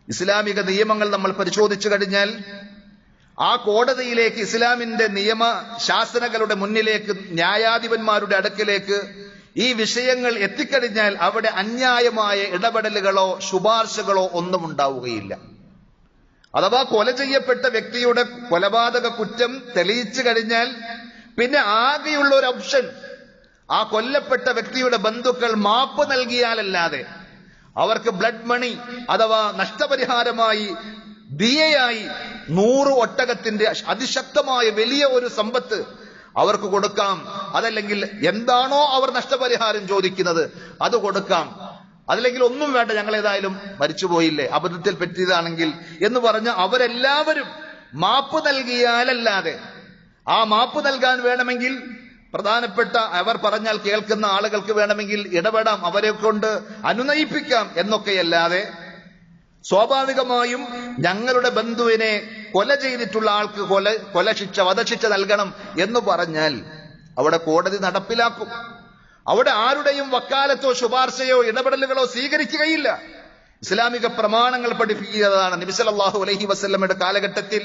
ഇസ്ലാമിക നിയമങ്ങൾ നമ്മൾ പരിശോധിച്ചു കഴിഞ്ഞാൽ ആ കോടതിയിലേക്ക്, ഇസ്ലാമിന്റെ നിയമ ശാസനകളുടെ മുന്നിലേക്ക്, ന്യായാധിപന്മാരുടെ അടുക്കിലേക്ക് ഈ വിഷയങ്ങൾ എത്തിക്കഴിഞ്ഞാൽ അവിടെ അന്യായമായ ഇടപെടലുകളോ ശുപാർശകളോ ഒന്നും ഉണ്ടാവുകയില്ല. അഥവാ കൊല ചെയ്യപ്പെട്ട വ്യക്തിയുടെ കൊലപാതക കുറ്റം തെളിയിച്ചു കഴിഞ്ഞാൽ പിന്നെ ആകെയുള്ള ഒരു ഓപ്ഷൻ ആ കൊല്ലപ്പെട്ട വ്യക്തിയുടെ ബന്ധുക്കൾ മാപ്പ് നൽകിയാലല്ലാതെ അവർക്ക് ബ്ലഡ് മണി അഥവാ നഷ്ടപരിഹാരമായി ദിയയായി 100 ഒട്ടകത്തിന്റെ അതിശക്തമായ വലിയ ഒരു സമ്പത്ത് അവർക്ക് കൊടുക്കാം. അതല്ലെങ്കിൽ എന്താണോ അവർ നഷ്ടപരിഹാരം ചോദിക്കുന്നത് അത് കൊടുക്കാം. അതല്ലെങ്കിൽ ഒന്നും വേണ്ട, ഞങ്ങൾ ഏതായാലും മരിച്ചുപോയില്ലേ, അബദ്ധത്തിൽ പറ്റിയതാണെങ്കിൽ എന്ന് പറഞ്ഞ് അവരെല്ലാവരും മാപ്പ് നൽകിയാലല്ലാതെ, ആ മാപ്പ് നൽകാൻ വേണമെങ്കിൽ പ്രധാനപ്പെട്ട അവർ പറഞ്ഞാൽ കേൾക്കുന്ന ആളുകൾക്ക് വേണമെങ്കിൽ ഇടപെടാം, അവരെ കൊണ്ട് അനുനയിപ്പിക്കാം എന്നൊക്കെയല്ലാതെ സ്വാഭാവികമായും ഞങ്ങളുടെ ബന്ധുവിനെ കൊല ചെയ്തിട്ടുള്ള ആൾക്ക് കൊലശിക്ഷ വധശിക്ഷ നൽകണം എന്ന് പറഞ്ഞാൽ അവിടെ കോടതി നടപ്പിലാക്കും. അവിടെ ആരുടെയും വക്കാലത്തോ ശുപാർശയോ ഇടപെടലുകളോ സ്വീകരിക്കുകയില്ല. ഇസ്ലാമിക പ്രമാണങ്ങൾ പഠിപ്പിക്കുന്നതാണ്. നബി സല്ലല്ലാഹു അലൈഹി വസല്ലമയുടെ കാലഘട്ടത്തിൽ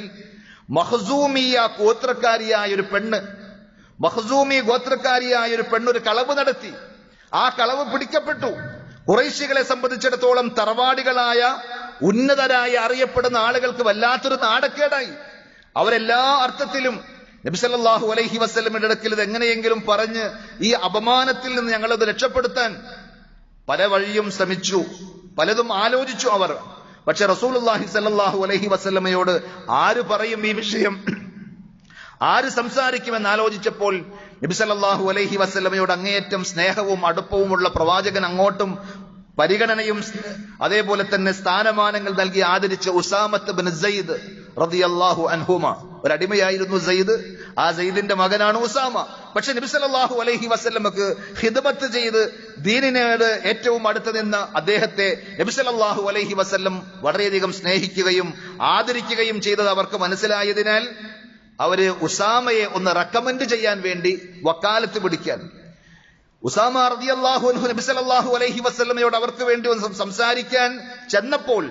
മഖ്സൂമിയ ഗോത്രക്കാരിയായ ഒരു പെണ്ണ് ഒരു കളവ് നടത്തി. ആ കളവ് പിടിക്കപ്പെട്ടു. ഖുറൈശികളെ സംബന്ധിച്ചിടത്തോളം തറവാടികളായ ഉന്നതരായി അറിയപ്പെടുന്ന ആളുകൾക്ക് വല്ലാത്തൊരു നാടക്കേടായി. അവരെല്ലാ അർത്ഥത്തിലും നബി സല്ലല്ലാഹു അലൈഹി വസല്ലമയുടെ അടുക്കൽ ഇത് എങ്ങനെയെങ്കിലും പറഞ്ഞ് ഈ അപമാനത്തിൽ നിന്ന് ഞങ്ങളത് രക്ഷപ്പെടുത്താൻ പല വഴിയും ശ്രമിച്ചു, പലതും ആലോചിച്ചു അവർ. പക്ഷെ റസൂലുള്ളാഹി സല്ലല്ലാഹു അലൈഹി വസല്ലമയോട് ആര് പറയും ഈ വിഷയം, ആര് സംസാരിക്കുമെന്ന് ആലോചിച്ചപ്പോൾ നബി സല്ലല്ലാഹു അലൈഹി വസല്ലമയോട് അങ്ങേയറ്റം സ്നേഹവും അടുപ്പവുമുള്ള പ്രവാചകൻ അങ്ങോട്ടും പരിഗണനയും അതേപോലെ തന്നെ സ്ഥാനമാനങ്ങൾ നൽകി ആദരിച്ച ഉസാമത്ത് ബിൻ സയ്യിദ് റളിയല്ലാഹു അൻഹുമ ഒരടിമയായിരുന്നു സെയ്ദ്. ആ സെയ്ദിന്റെ മകനാണ് ഉസാമ. പക്ഷെ നബി സല്ലല്ലാഹു അലൈഹി വസല്ലമക്ക് ഖിദ്മത്ത് ചെയ്ത് ദീനിനോട് ഏറ്റവും അടുത്ത് നിന്ന അദ്ദേഹത്തെ നബി സല്ലല്ലാഹു അലൈഹി വസല്ലം വളരെയധികം സ്നേഹിക്കുകയും ആദരിക്കുകയും ചെയ്തത് അവർക്ക് മനസ്സിലായതിനാൽ അവര് ഉസാമയെ ഒന്ന് റെക്കമെൻഡ് ചെയ്യാൻ വേണ്ടി വക്കാലത്ത് പിടിക്കാൻ ഉസാമ റളിയല്ലാഹു അൻഹു നബി സല്ലല്ലാഹു അലൈഹി വസല്ലമയോട് അവർക്ക് വേണ്ടി ഒന്ന് സംസാരിക്കാൻ ചെന്നപ്പോൾ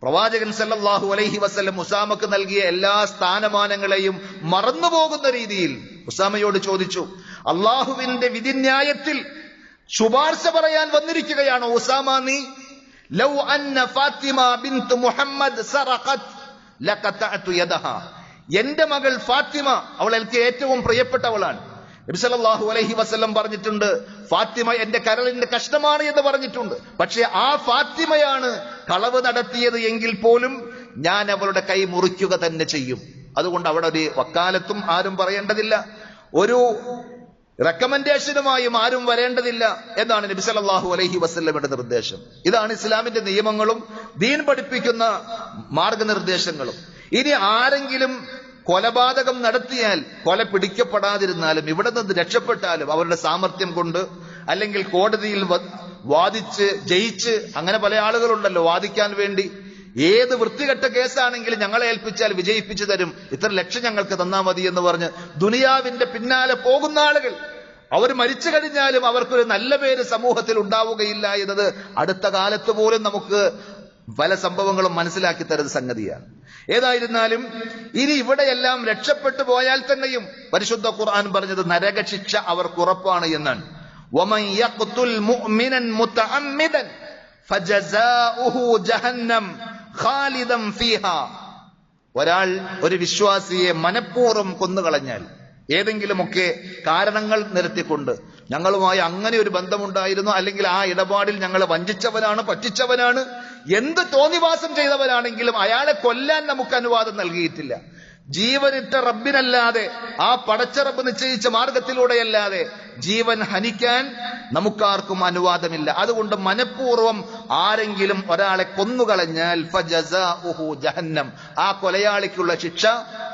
പ്രവാചകൻ സല്ലല്ലാഹു അലൈഹി വസല്ലം ഉസാമക്ക് നൽകിയ എല്ലാ സ്ഥാനമാനങ്ങളെയും മറന്നുപോകുന്ന രീതിയിൽ ഉസാമയോട് ചോദിച്ചു, അള്ളാഹുവിന്റെ വിധിന്യായത്തിൽ ശുപാർശ പറയാൻ വന്നിരിക്കുകയാണോ ഉസാമ നീ? ലൗ അന്ന ഫാത്തിമ ബിൻത് മുഹമ്മദ് സറഖത് ലഖതഅതു യദഹാ. എന്റെ മകൾ ഫാത്തിമ, അവൾ എനിക്ക് ഏറ്റവും പ്രിയപ്പെട്ടവളാണ്. നബി സല്ലല്ലാഹു അലൈഹി വസല്ലം പറഞ്ഞിട്ടുണ്ട്, ഫാത്തിമ എന്റെ കരളിന്റെ കഷ്ണമാണ് എന്ന് പറഞ്ഞിട്ടുണ്ട്. പക്ഷെ ആ ഫാത്തിമയാണ് കളവ് നടത്തിയത് എങ്കിൽ പോലും ഞാൻ അവളുടെ കൈ മുറിക്കുക തന്നെ ചെയ്യും. അതുകൊണ്ട് അവിടെ ഒരു വക്കാലത്തും ആരും പറയേണ്ടതില്ല, ഒരു റെക്കമെൻഡേഷനുമായും ആരും വരേണ്ടതില്ല എന്നാണ് നബി സല്ലല്ലാഹു അലൈഹി വസല്ലമയുടെ നിർദ്ദേശം. ഇതാണ് ഇസ്ലാമിന്റെ നിയമങ്ങളും ദീൻ പഠിപ്പിക്കുന്ന മാർഗനിർദ്ദേശങ്ങളും. ഇനി ആരെങ്കിലും കൊലപാതകം നടത്തിയാൽ, കൊല പിടിക്കപ്പെടാതിരുന്നാലും ഇവിടെ നിന്ന് രക്ഷപ്പെട്ടാലും അവരുടെ സാമർത്ഥ്യം കൊണ്ട്, അല്ലെങ്കിൽ കോടതിയിൽ വാദിച്ച് ജയിച്ച്, അങ്ങനെ പല ആളുകളുണ്ടല്ലോ വാദിക്കാൻ വേണ്ടി, ഏത് വൃത്തികെട്ട കേസാണെങ്കിലും ഞങ്ങളെ ഏൽപ്പിച്ചാൽ വിജയിപ്പിച്ചു തരും, ഇത്ര ലക്ഷം ഞങ്ങൾക്ക് തന്നാ മതി എന്ന് പറഞ്ഞ് ദുനിയാവിന്റെ പിന്നാലെ പോകുന്ന ആളുകൾ, അവർ മരിച്ചു കഴിഞ്ഞാലും അവർക്കൊരു നല്ല പേര് സമൂഹത്തിൽ ഉണ്ടാവുകയില്ല എന്നത് അടുത്ത കാലത്ത് പോലും നമുക്ക് പല സംഭവങ്ങളും മനസ്സിലാക്കി തരുന്ന സംഗതിയാണ്. ഏതായിരുന്നാലും ഇനി ഇവിടെയെല്ലാം രക്ഷപ്പെട്ടു പോയാൽ തന്നെയും പരിശുദ്ധ ഖുർആൻ പറഞ്ഞത് നരകശിക്ഷ അവർക്ക് ഉറപ്പാണ് എന്നാണ്. വമൻ യഖ്തുൽ മുഅ്മിനൻ മുതഅമ്മിദൻ ഫജസാഉഹു ജഹന്നം ഖാലിദൻ ഫീഹാ. ഒരാൾ ഒരു വിശ്വാസിയെ മനഃപൂർവ്വം കൊന്നുകളഞ്ഞാൽ, ഏതെങ്കിലുമൊക്കെ കാരണങ്ങൾ നിരത്തിക്കൊണ്ട്, ഞങ്ങളുമായി അങ്ങനെ ഒരു ബന്ധമുണ്ടായിരുന്നു, അല്ലെങ്കിൽ ആ ഇടപാടിൽ ഞങ്ങളെ വഞ്ചിച്ചവനാണ്, പറ്റിച്ചവനാണ്, എന്ത് തോന്നിവാസം ചെയ്തവനാണെങ്കിലും അയാളെ കൊല്ലാൻ നമുക്ക് അനുവാദം നൽകിയിട്ടില്ല. ജീവനിട്ട റബ്ബിനല്ലാതെ, ആ പടച്ച റബ്ബ് നിശ്ചയിച്ച മാർഗത്തിലൂടെയല്ലാതെ ജീവൻ ഹനിക്കാൻ നമുക്കാർക്കും അനുവാദമില്ല. അതുകൊണ്ട് മനഃപൂർവ്വം ആരെങ്കിലും ഒരാളെ കൊന്നുകളഞ്ഞാൽ ഫജസാഉഹു ജഹന്നം, ആ കൊലയാളിക്കുള്ള ശിക്ഷ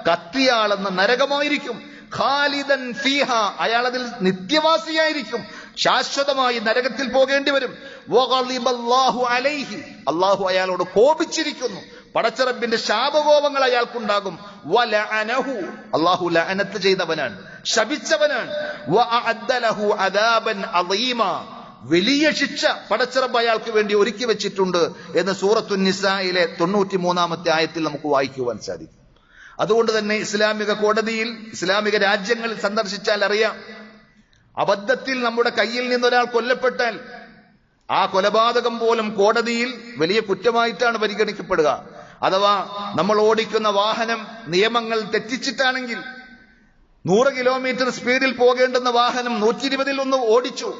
കത്തിയാളെന്ന നരകമായിരിക്കും. ഖാലിദൻ ഫീഹ, അയാൾ അതിൽ നിത്യവാസിയായിരിക്കും, ശാശ്വതമായി നരകത്തിൽ പോകേണ്ടി വരും. വഗളിബല്ലാഹു അലൈഹി, അള്ളാഹു അയാളോട് കോപിച്ചിരിക്കുന്നു, പടച്ചറബിന്റെ ശാപകോപങ്ങൾ അയാൾക്കുണ്ടാകും. വലഅനഹു, അള്ളാഹു ലഅനത്ത് ചെയ്തവനാണ്, ശപിച്ചവനാണ്. വഅഅദ്ദ ലഹു അദാബൻ അളീമ, വലിയ ശിക്ഷ പടച്ചറബ് അയാൾക്ക് വേണ്ടി ഒരുക്കി വെച്ചിട്ടുണ്ട് എന്ന് സൂറത്തുൻ നിസായിലെ 93-ാമത്തെ ആയത്തിൽ നമുക്ക് വായിക്കുവാൻ സാധിക്കും. അതുകൊണ്ട് തന്നെ ഇസ്ലാമിക കോടതിയിൽ, ഇസ്ലാമിക രാജ്യങ്ങളിൽ സന്ദർശിച്ചാൽ അറിയാം, അബദ്ധത്തിൽ നമ്മുടെ കയ്യിൽ നിന്നൊരാൾ കൊല്ലപ്പെട്ടാൽ ആ കൊലപാതകം പോലും കോടതിയിൽ വലിയ കുറ്റമായിട്ടാണ് പരിഗണിക്കപ്പെടുക. അഥവാ നമ്മൾ ഓടിക്കുന്ന വാഹനം നിയമങ്ങൾ തെറ്റിച്ചിട്ടാണെങ്കിൽ, 100 കിലോമീറ്റർ സ്പീഡിൽ പോകേണ്ടുന്ന വാഹനം 120-ൽ ഒന്ന് ഓടിച്ചു,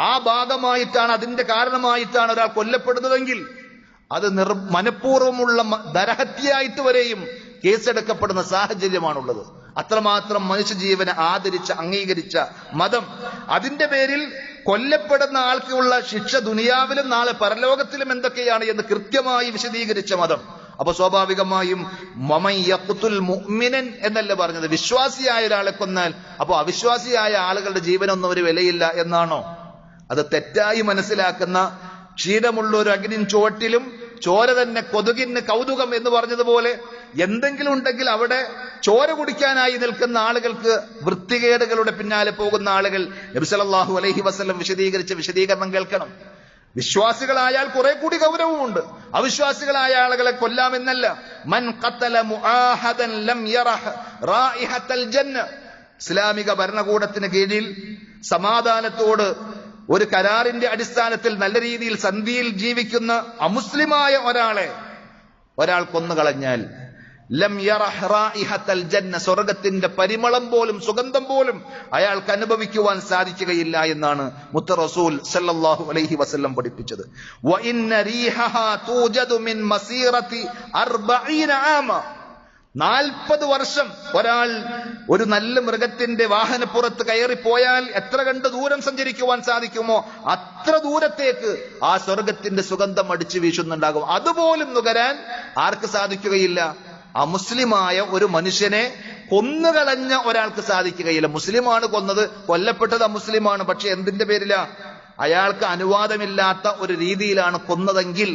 ആ ഭാഗമായിട്ടാണ്, അതിന്റെ കാരണമായിട്ടാണ് ഒരാൾ കൊല്ലപ്പെടുന്നതെങ്കിൽ അത് മനഃപൂർവ്വമുള്ള നരഹത്യയായിട്ട് വരെയും കേസെടുക്കപ്പെടുന്ന സാഹചര്യമാണുള്ളത്. അത്രമാത്രം മനുഷ്യജീവനെ ആദരിച്ച, അംഗീകരിച്ച മതം. അതിന്റെ പേരിൽ കൊല്ലപ്പെടുന്ന ആൾക്കുള്ള ശിക്ഷ ദുനിയാവിലും നാളെ പരലോകത്തിലും എന്തൊക്കെയാണ് എന്ന് കൃത്യമായി വിശദീകരിച്ച മതം. അപ്പൊ സ്വാഭാവികമായും വമൻ യഖ്തുൽ മുഅ്മിനൻ എന്നല്ല പറഞ്ഞത്, വിശ്വാസിയായ ഒരാളെ കൊന്നാൽ അപ്പൊ അവിശ്വാസിയായ ആളുകളുടെ ജീവനൊന്നും ഒരു വിലയില്ല എന്നാണോ? അത് തെറ്റായി മനസ്സിലാക്കുന്ന, ക്ഷീണമുള്ള ഒരു അഗ്നിൻ ചുവട്ടിലും ചോര തന്നെ കൊതുകിന് കൗതുകം എന്ന് പറഞ്ഞതുപോലെ എന്തെങ്കിലും ഉണ്ടെങ്കിൽ അവിടെ ചോര കുടിക്കാനായി നിൽക്കുന്ന ആളുകൾക്ക്, വൃത്തികേടുകളുടെ പിന്നാലെ പോകുന്ന ആളുകൾ, നബി സല്ലല്ലാഹു അലൈഹി വസല്ലം വിശദീകരിച്ച വിശദീകരണം കേൾക്കണം. വിശ്വാസികളായാൽ കുറെ കൂടി ഗൗരവമുണ്ട്, അവിശ്വാസികളായ ആളുകളെ കൊല്ലാമെന്നല്ല. മൻ ഖതല മുആഹദൻ ലം യറഹ് റായിഹത്തൽ ജന്ന, ഇസ്ലാമിക ഭരണകൂടത്തിന് കീഴിൽ സമാധാനത്തോട് ഒരു കരാറിന്റെ അടിസ്ഥാനത്തിൽ നല്ല രീതിയിൽ സന്ധിയിൽ ജീവിക്കുന്ന അമുസ്ലിമായ ഒരാൾ കൊന്നുകളഞ്ഞാൽ ലം യറഹ് റായിഹത്തൽ ജന്ന, സ്വർഗത്തിന്റെ പരിമളം പോലും സുഗന്ധം പോലും അയാൾക്ക് അനുഭവിക്കുവാൻ സാധിക്കുകയില്ല എന്നാണ് മുത്ത റസൂൽ സല്ലല്ലാഹു അലൈഹി വസല്ലം പഠിപ്പിച്ചത്. വ ഇന്ന റീഹഹാ തൂജദു മിൻ മസീറതി 40 ആമ, 40 വർഷം ഒരാൾ ഒരു നല്ല മൃഗത്തിന്റെ വാഹനപ്പുറത്ത് കയറിപ്പോയാൽ എത്ര കണ്ട് ദൂരം സഞ്ചരിക്കുവാൻ സാധിക്കുമോ അത്ര ദൂരത്തേക്ക് ആ സ്വർഗത്തിന്റെ സുഗന്ധം അടിച്ചു വീശുന്നുണ്ടാകും. അതുപോലും നുകരാൻ ആർക്ക് സാധിക്കുകയില്ല? അമുസ്ലിമായ ഒരു മനുഷ്യനെ കൊന്നുകളഞ്ഞ ഒരാൾക്ക് സാധിക്കുകയില്ല. മുസ്ലിമാണ് കൊന്നത്, കൊല്ലപ്പെട്ടത് അമുസ്ലിമാണ്. പക്ഷെ എന്തിന്റെ പേരില? അയാൾക്ക് അനുവാദമില്ലാത്ത ഒരു രീതിയിലാണ് കൊന്നതെങ്കിൽ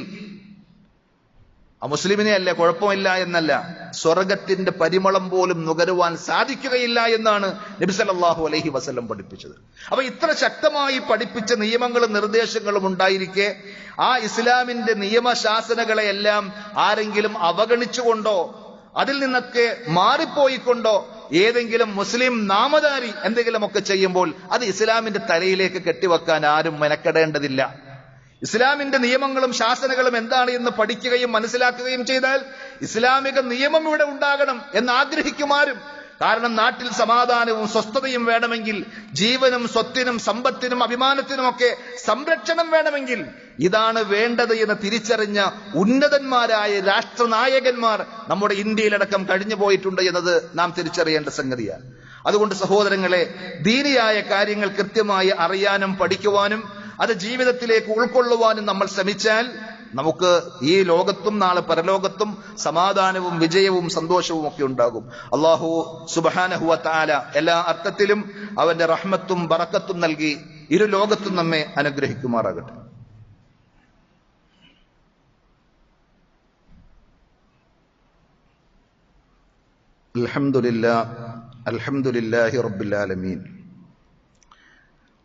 അമുസ്ലിമിനെ അല്ല, കുഴപ്പമില്ല എന്നല്ല, സ്വർഗത്തിന്റെ പരിമളം പോലും നുകരുവാൻ സാധിക്കുകയില്ല എന്നാണ് നബി സല്ലല്ലാഹു അലൈഹി വസല്ലം പഠിപ്പിച്ചത്. അപ്പൊ ഇത്ര ശക്തമായി പഠിപ്പിച്ച നിയമങ്ങളും നിർദ്ദേശങ്ങളും ഉണ്ടായിരിക്കെ ആ ഇസ്ലാമിന്റെ നിയമശാസനകളെയെല്ലാം ആരെങ്കിലും അവഗണിച്ചുകൊണ്ടോ അതിൽ നിന്നൊക്കെ മാറിപ്പോയിക്കൊണ്ടോ ഏതെങ്കിലും മുസ്ലിം നാമധാരി എന്തെങ്കിലുമൊക്കെ ചെയ്യുമ്പോൾ അത് ഇസ്ലാമിന്റെ തലയിലേക്ക് കെട്ടിവെക്കാൻ ആരും മെനക്കെടേണ്ടതില്ല. ഇസ്ലാമിന്റെ നിയമങ്ങളും ശാസനകളും എന്താണ് എന്ന് പഠിക്കുകയും മനസ്സിലാക്കുകയും ചെയ്താൽ ഇസ്ലാമിക നിയമം ഇവിടെ ഉണ്ടാകണം എന്ന് ആഗ്രഹിക്കുമാരും. കാരണം നാട്ടിൽ സമാധാനവും സ്വസ്ഥതയും വേണമെങ്കിൽ, ജീവനും സ്വത്തിനും സമ്പത്തിനും അഭിമാനത്തിനുമൊക്കെ സംരക്ഷണം വേണമെങ്കിൽ ഇതാണ് വേണ്ടത് എന്ന് തിരിച്ചറിഞ്ഞ ഉന്നതന്മാരായ രാഷ്ട്രനായകന്മാർ നമ്മുടെ ഇന്ത്യയിലടക്കം കഴിഞ്ഞു പോയിട്ടുണ്ട് എന്നത് നാം തിരിച്ചറിയേണ്ട സംഗതിയാണ്. അതുകൊണ്ട് സഹോദരങ്ങളെ, ദീനിയായ കാര്യങ്ങൾ കൃത്യമായി അറിയാനും പഠിക്കുവാനും അത് ജീവിതത്തിലേക്ക് ഉൾക്കൊള്ളുവാനും നമ്മൾ ശ്രമിച്ചാൽ നമുക്ക് ഈ ലോകത്തും നാളെ പരലോകത്തും സമാധാനവും വിജയവും സന്തോഷവും ഒക്കെ ഉണ്ടാകും. അല്ലാഹു സുബ്ഹാനഹു വ തആല എല്ലാ അർത്ഥത്തിലും അവന്റെ റഹ്മത്തും ബറക്കത്തും നൽകി ഇരു ലോകത്തും നമ്മെ അനുഗ്രഹിക്കുമാറാകട്ടെ. അൽഹംദുലില്ലാഹി റബ്ബിൽ ആലമീൻ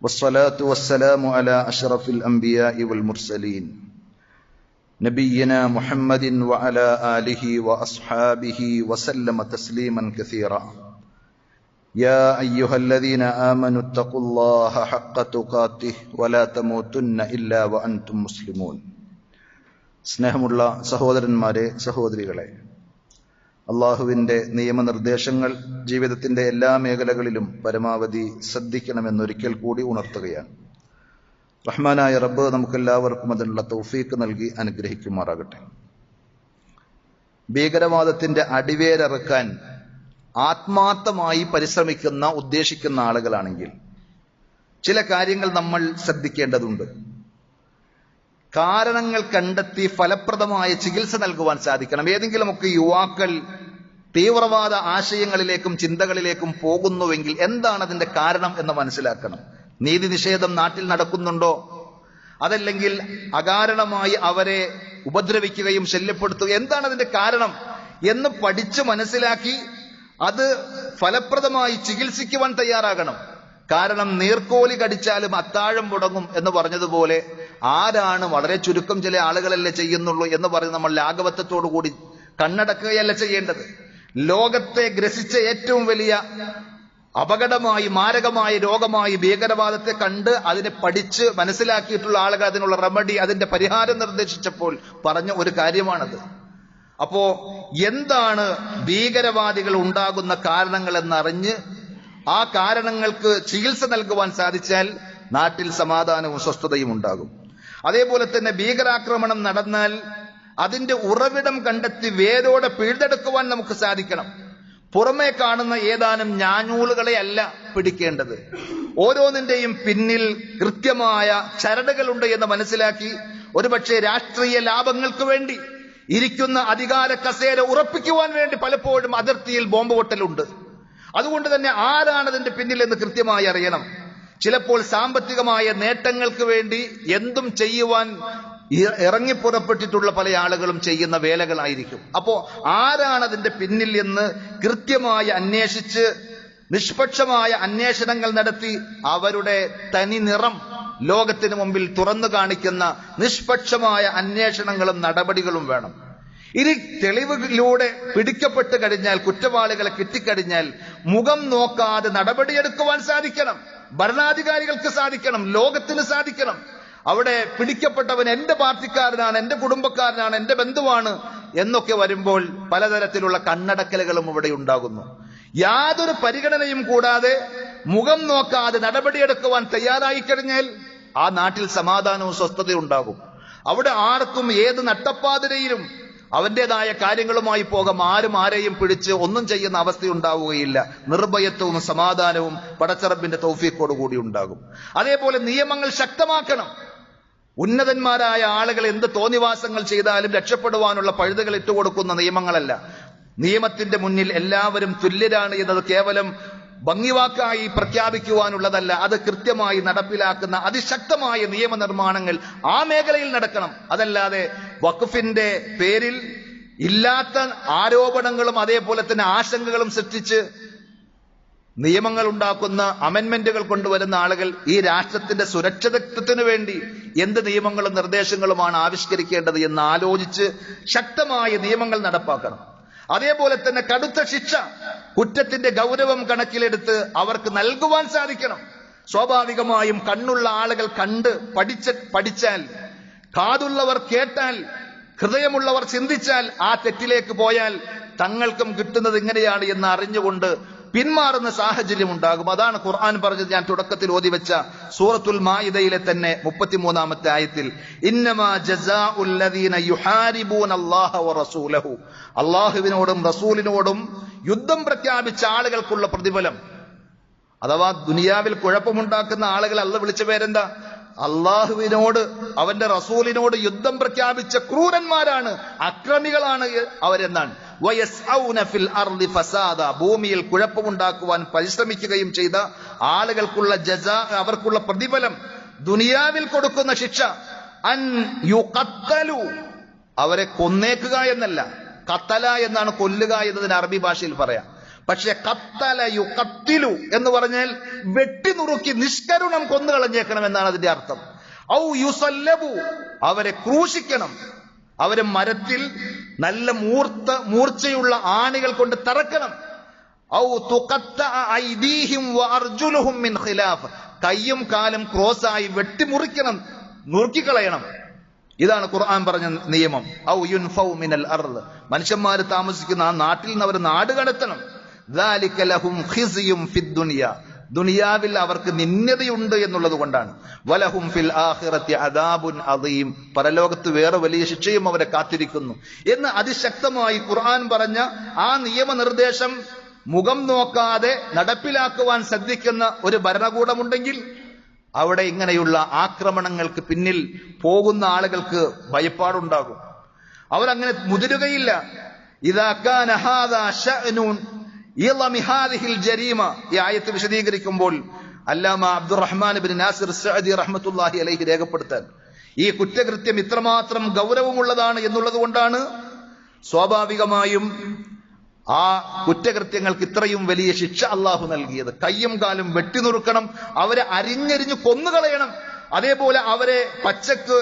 والصلاة والسلام على أشرف الأنبياء والمرسلين نبينا محمد وعلى آله وأصحابه وسلم تسليما كثيرا يا أيها الذين آمنوا اتقوا الله حق تقاته ولا تموتن إلا وأنتم مسلمون. സ്നേഹമുള്ള സഹോദരന്മാരെ, സഹോദരികളെ, അള്ളാഹുവിന്റെ നിയമനിർദ്ദേശങ്ങൾ ജീവിതത്തിന്റെ എല്ലാ മേഖലകളിലും പരമാവധി ശ്രദ്ധിക്കണമെന്നൊരിക്കൽ കൂടി ഉണർത്തുകയാണ്. റഹ്മാനായ റബ്ബ് നമുക്കെല്ലാവർക്കും അതിനുള്ള തൗഫീക്ക് നൽകി അനുഗ്രഹിക്കുമാറാകട്ടെ. ഭീകരവാദത്തിന്റെ അടിവേരറുക്കാൻ ആത്മാർത്ഥമായി ഉദ്ദേശിക്കുന്ന ആളുകളാണെങ്കിൽ ചില കാര്യങ്ങൾ നമ്മൾ ശ്രദ്ധിക്കേണ്ടതുണ്ട്. കാരണങ്ങൾ കണ്ടെത്തി ഫലപ്രദമായ ചികിത്സ നൽകുവാൻ സാധിക്കണം. ഏതെങ്കിലുമൊക്കെ യുവാക്കൾ തീവ്രവാദ ആശയങ്ങളിലേക്കും ചിന്തകളിലേക്കും പോകുന്നുവെങ്കിൽ എന്താണ് അതിന്റെ കാരണം എന്ന് മനസ്സിലാക്കണം. നീതി നിഷേധം നാട്ടിൽ നടക്കുന്നുണ്ടോ, അതല്ലെങ്കിൽ അകാരണമായി അവരെ ഉപദ്രവിക്കുകയും ശല്യപ്പെടുത്തുകയും എന്താണ് അതിന്റെ കാരണം എന്ന് പഠിച്ച് മനസ്സിലാക്കി അത് ഫലപ്രദമായി ചികിത്സിക്കുവാൻ തയ്യാറാകണം. കാരണം നീർക്കോലി കടിച്ചാലും അത്താഴം മുടങ്ങും എന്ന് പറഞ്ഞതുപോലെ ആരാണ്, വളരെ ചുരുക്കം ചില ആളുകളല്ലേ ചെയ്യുന്നുള്ളൂ എന്ന് പറഞ്ഞ് നമ്മൾ ലാഘവത്വത്തോടു കൂടി കണ്ണടക്കുകയല്ല ചെയ്യേണ്ടത്. ലോകത്തെ ഗ്രസിച്ച ഏറ്റവും വലിയ അപകടമായി, മാരകമായ രോഗമായി ഭീകരവാദത്തെ കണ്ട് അതിനെ പഠിച്ച് മനസ്സിലാക്കിയിട്ടുള്ള ആളുകൾ അതിനുള്ള റെമഡി, അതിന്റെ പരിഹാരം നിർദ്ദേശിച്ചപ്പോൾ പറഞ്ഞ ഒരു കാര്യമാണത്. അപ്പോ എന്താണ് ഭീകരവാദികൾ ഉണ്ടാകുന്ന കാരണങ്ങൾ എന്നറിഞ്ഞ് ആ കാരണങ്ങൾക്ക് ചികിത്സ നൽകുവാൻ സാധിച്ചാൽ നാട്ടിൽ സമാധാനവും സ്വസ്ഥതയും ഉണ്ടാകും. അതേപോലെ തന്നെ ഭീകരാക്രമണം നടന്നാൽ അതിന്റെ ഉറവിടം കണ്ടെത്തി വേരോടെ പിഴുതെടുക്കുവാൻ നമുക്ക് സാധിക്കണം. പുറമേ കാണുന്ന ഏതാനും ഞാഞ്ഞൂലുകളെ അല്ല പിടിക്കേണ്ടത്. ഓരോന്നിന്റെയും പിന്നിൽ കൃത്യമായ ചരടുകളുണ്ട് എന്ന് മനസ്സിലാക്കി ഒരുപക്ഷെ രാഷ്ട്രീയ ലാഭങ്ങൾക്ക് വേണ്ടി ഇരിക്കുന്ന അധികാര കസേര ഉറപ്പിക്കുവാൻ വേണ്ടി പലപ്പോഴും അതിർത്തിയിൽ ബോംബ് പൊട്ടലുണ്ട്. അതുകൊണ്ട് തന്നെ ആരാണ് അതിന്റെ പിന്നിൽ എന്ന് കൃത്യമായി അറിയണം. ചിലപ്പോൾ സാമ്പത്തികമായ നേട്ടങ്ങൾക്ക് വേണ്ടി എന്തും ചെയ്യുവാൻ ഇറങ്ങിപ്പുറപ്പെട്ടിട്ടുള്ള പല ആളുകളും ചെയ്യുന്ന വേലകളായിരിക്കും. അപ്പോ ആരാണ് അതിന്റെ പിന്നിൽ എന്ന് കൃത്യമായി അന്വേഷിച്ച് നിഷ്പക്ഷമായ അന്വേഷണങ്ങൾ നടത്തി അവരുടെ തനി നിറം ലോകത്തിന് മുമ്പിൽ തുറന്നു കാണിക്കുന്ന നിഷ്പക്ഷമായ അന്വേഷണങ്ങളും നടപടികളും വേണം. ഇനി തെളിവുകളിലൂടെ പിടിക്കപ്പെട്ട് കഴിഞ്ഞാൽ, കുറ്റവാളികളെ കിട്ടിക്കഴിഞ്ഞാൽ മുഖം നോക്കാതെ നടപടിയെടുക്കുവാൻ സാധിക്കണം. ഭരണാധികാരികൾക്ക് സാധിക്കണം, ലോകത്തിന് സാധിക്കണം. അവിടെ പിടിക്കപ്പെട്ടവൻ എന്റെ പാർട്ടിക്കാരനാണ്, എന്റെ കുടുംബക്കാരനാണ്, എന്റെ ബന്ധുവാണ് എന്നൊക്കെ വരുമ്പോൾ പലതരത്തിലുള്ള കണ്ണടക്കലുകളും ഇവിടെ ഉണ്ടാകുന്നു. യാതൊരു പരിഗണനയും കൂടാതെ മുഖം നോക്കാതെ നടപടിയെടുക്കുവാൻ തയ്യാറായി കഴിഞ്ഞാൽ ആ നാട്ടിൽ സമാധാനവും സ്വസ്ഥതയും ഉണ്ടാകും. അവിടെ ആർക്കും ഏത് നട്ടപ്പാതിരയിലും അവന്റേതായ കാര്യങ്ങളുമായി പോകാം. ആരും ആരെയും പിടിച്ച് ഒന്നും ചെയ്യുന്ന അവസ്ഥയുണ്ടാവുകയില്ല. നിർഭയത്വവും സമാധാനവും പടച്ചറബിന്റെ തൗഫീഖോടുകൂടി ഉണ്ടാകും. അതേപോലെ നിയമങ്ങൾ ശക്തമാക്കണം. ഉന്നതന്മാരായ ആളുകൾ എന്ത് തോന്നിവാസങ്ങൾ ചെയ്താലും രക്ഷപ്പെടുവാനുള്ള പഴുതുകൾ ഇട്ടുകൊടുക്കുന്ന നിയമങ്ങളല്ല. നിയമത്തിന്റെ മുന്നിൽ എല്ലാവരും തുല്യരാണ് എന്നത് കേവലം ഭംഗിവാക്കായി പ്രഖ്യാപിക്കുവാനുള്ളതല്ല. അത് കൃത്യമായി നടപ്പിലാക്കുന്ന അതിശക്തമായ നിയമനിർമ്മാണങ്ങൾ ആ മേഖലയിൽ നടക്കണം. അതല്ലാതെ വഖഫിന്റെ പേരിൽ ഇല്ലാത്ത ആരോപണങ്ങളും അതേപോലെ തന്നെ ആശങ്കകളും സൃഷ്ടിച്ച് നിയമങ്ങൾ ഉണ്ടാക്കുന്ന അമെന്റ്മെന്റുകൾ കൊണ്ടുവരുന്ന ആളുകൾ ഈ രാഷ്ട്രത്തിന്റെ സുരക്ഷിതത്വത്തിനു വേണ്ടി എന്ത് നിയമങ്ങളും നിർദ്ദേശങ്ങളുമാണ് ആവിഷ്കരിക്കേണ്ടത് എന്ന് ആലോചിച്ച് ശക്തമായ നിയമങ്ങൾ നടപ്പാക്കണം. അതേപോലെ തന്നെ കടുത്ത ശിക്ഷ കുറ്റത്തിന്റെ ഗൗരവം കണക്കിലെടുത്ത് അവർക്ക് നൽകുവാൻ സാധിക്കണം. സ്വാഭാവികമായും കണ്ണുള്ള ആളുകൾ കണ്ട് പഠിച്ചാൽ, കാതുള്ളവർ കേട്ടാൽ, ഹൃദയമുള്ളവർ ചിന്തിച്ചാൽ, ആ തെറ്റിലേക്ക് പോയാൽ തങ്ങൾക്കും കിട്ടുന്നത് ഇങ്ങനെയാണ് എന്ന് അറിഞ്ഞുകൊണ്ട് പിന്മാറുന്ന സാഹചര്യം ഉണ്ടാകും. അതാണ് ഖുർആൻ പറഞ്ഞത്. ഞാൻ തുടക്കത്തിൽ ഓതിവെച്ച സൂറത്തുൽ മാഇദയിലെ തന്നെ 33-ാമത്തെ ആയത്തിൽ, ഇന്നമാ ജസാഉൽ ലദീന യുഹാരിബൂന അല്ലാഹ വറസൂലഹു, അല്ലാഹുവിനോടും റസൂലിനോടും യുദ്ധം പ്രഖ്യാപിച്ച ആളുകൾക്കുള്ള പ്രതിഫലം. അഥവാ ദുനിയാവിൽ കുഴപ്പമുണ്ടാക്കുന്ന ആളുകൾ അല്ലാഹു വിളിച്ച പേരെന്താ? അള്ളാഹുവിനോട് അവന്റെ റസൂലിനോട് യുദ്ധം പ്രഖ്യാപിച്ച ക്രൂരന്മാരാണ്, അക്രമികളാണ് അവരെന്നാണ്. വയസ്ഔന ഫിൽ അർളി ഫസാദ, ഭൂമിയിൽ കുഴപ്പമുണ്ടാക്കുവാൻ പരിശ്രമിക്കുകയും ചെയ്ത ആളുകൾക്കുള്ള ജസാ, അവർക്കുള്ള പ്രതിഫലം, ദുനിയാവിൽ കൊടുക്കുന്ന ശിക്ഷ, അൻ യുഖത്തലു, അവരെ കൊന്നേക്കുക എന്നല്ല, ഖത്തല എന്നാണ് കൊല്ലുക എന്നതിന് അറബി ഭാഷയിൽ പറയാം. പക്ഷെ ഖത്തല യുഖത്തിലു എന്ന് പറഞ്ഞാൽ വെട്ടിനുറുക്കി നിഷ്കരുണം കൊന്നുകളഞ്ഞേക്കണം എന്നാണ് അതിന്റെ അർത്ഥം. ഔ യുസല്ലബു, അവരെ ക്രൂശിക്കണം, അവരെ മരത്തിൽ നല്ല മൂർച്ചയുള്ള ആണികൾ കൊണ്ട് തറക്കണം. ഔ തുഖത്തഅ ഐദീഹിം വഅർജുലുഹും മിൻ ഖിലാഫ്, കയ്യും കാലും ക്രോസായി വെട്ടിമുറിക്കണം, നുറുക്കിക്കളയണം. ഇതാണ് ഖുർആൻ പറഞ്ഞ നിയമം. ഔ യുൻഫൗ മിനൽ അർള്, മനുഷ്യന്മാർ താമസിക്കുന്ന ആ നാട്ടിൽ നിന്ന് അവർ നാട് കടത്തണം. ദാലിക ലഹും ഖിസ്യും ഫിദ് ദുനിയ, ദുനിയാവിൽ അവർക്ക് നിന്ദതയുണ്ട് എന്നുള്ളത് കൊണ്ടാണ്. വലഹും ഫിൽ ആഖിറതി അദാബുൻ അദീം, പരലോകത്ത് വേറെ വലിയ ശിക്ഷയും അവരെ കാത്തിരിക്കുന്നു എന്ന് അതിശക്തമായി ഖുർആൻ പറഞ്ഞ ആ നിയമനിർദ്ദേശം മുഖം നോക്കാതെ നടപ്പിലാക്കുവാൻ ശ്രദ്ധിക്കുന്ന ഒരു ഭരണകൂടമുണ്ടെങ്കിൽ അവിടെ ഇങ്ങനെയുള്ള ആക്രമണങ്ങൾക്ക് പിന്നിൽ പോകുന്ന ആളുകൾക്ക് ഭയപ്പാടുണ്ടാകും. അവരങ്ങനെ മുതിരുകയില്ല. ഇദാ കാന ഹാദാ ശഅ്നുൻ ഇളമി ഹാദിഹിൽ ജരീമ, ഈ ആയത്ത് വിശദീകരിക്കുമ്പോൾ അല്ലാമ അബ്ദുറഹ്മാൻ ഇബ്നു നാസിർ സഅദി റഹ്മത്തുള്ളാഹി അലൈഹി രേഖപ്പെടുത്താൻ, ഈ കുറ്റകൃത്യം ഇത്രമാത്രം ഗൗരവമുള്ളതാണ് എന്നുള്ളത് കൊണ്ടാണ് സ്വാഭാവികമായും ആ കുറ്റകൃത്യങ്ങൾക്ക് ഇത്രയും വലിയ ശിക്ഷ അള്ളാഹു നൽകിയത്. കയ്യും കാലും വെട്ടിനുറുക്കണം, അവരെ അരിഞ്ഞരിഞ്ഞ് കൊന്നുകളയണം, അതേപോലെ അവരെ പച്ചക്ക്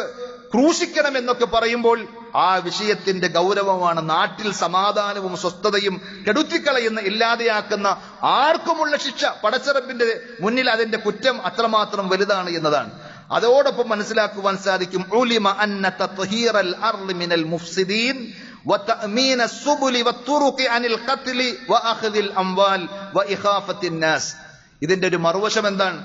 ക്രൂശിക്കണം എന്നൊക്കെ പറയുമ്പോൾ ആ വിഷയത്തിന്റെ ഗൗരവമാണ്. നാട്ടിൽ സമാധാനവും സ്വസ്ഥതയും കെടുത്തിക്കളയുന്ന, ഇല്ലാതെയാക്കുന്ന ആർക്കുമുള്ള ശിക്ഷ പടച്ചറബിന്റെ മുന്നിൽ അതിന്റെ കുറ്റം അത്രമാത്രം വലുതാണ് എന്നതാണ്. അതോടൊപ്പം മനസ്സിലാക്കുവാൻ സാധിക്കും, ഉലിമ അന്ന തത്ഹീറൽ അർളി മിനൽ മുഫ്സിദീൻ വതഅമീന സുബുലി വത്തുറുഖി അനിൽ ഖത്ലി വഅഖ്ദിൽ അംവാൽ വഇഖാഫത്തിൻ നാസ്. ഇതിന്റെ ഒരു മറുവശം എന്താണ്?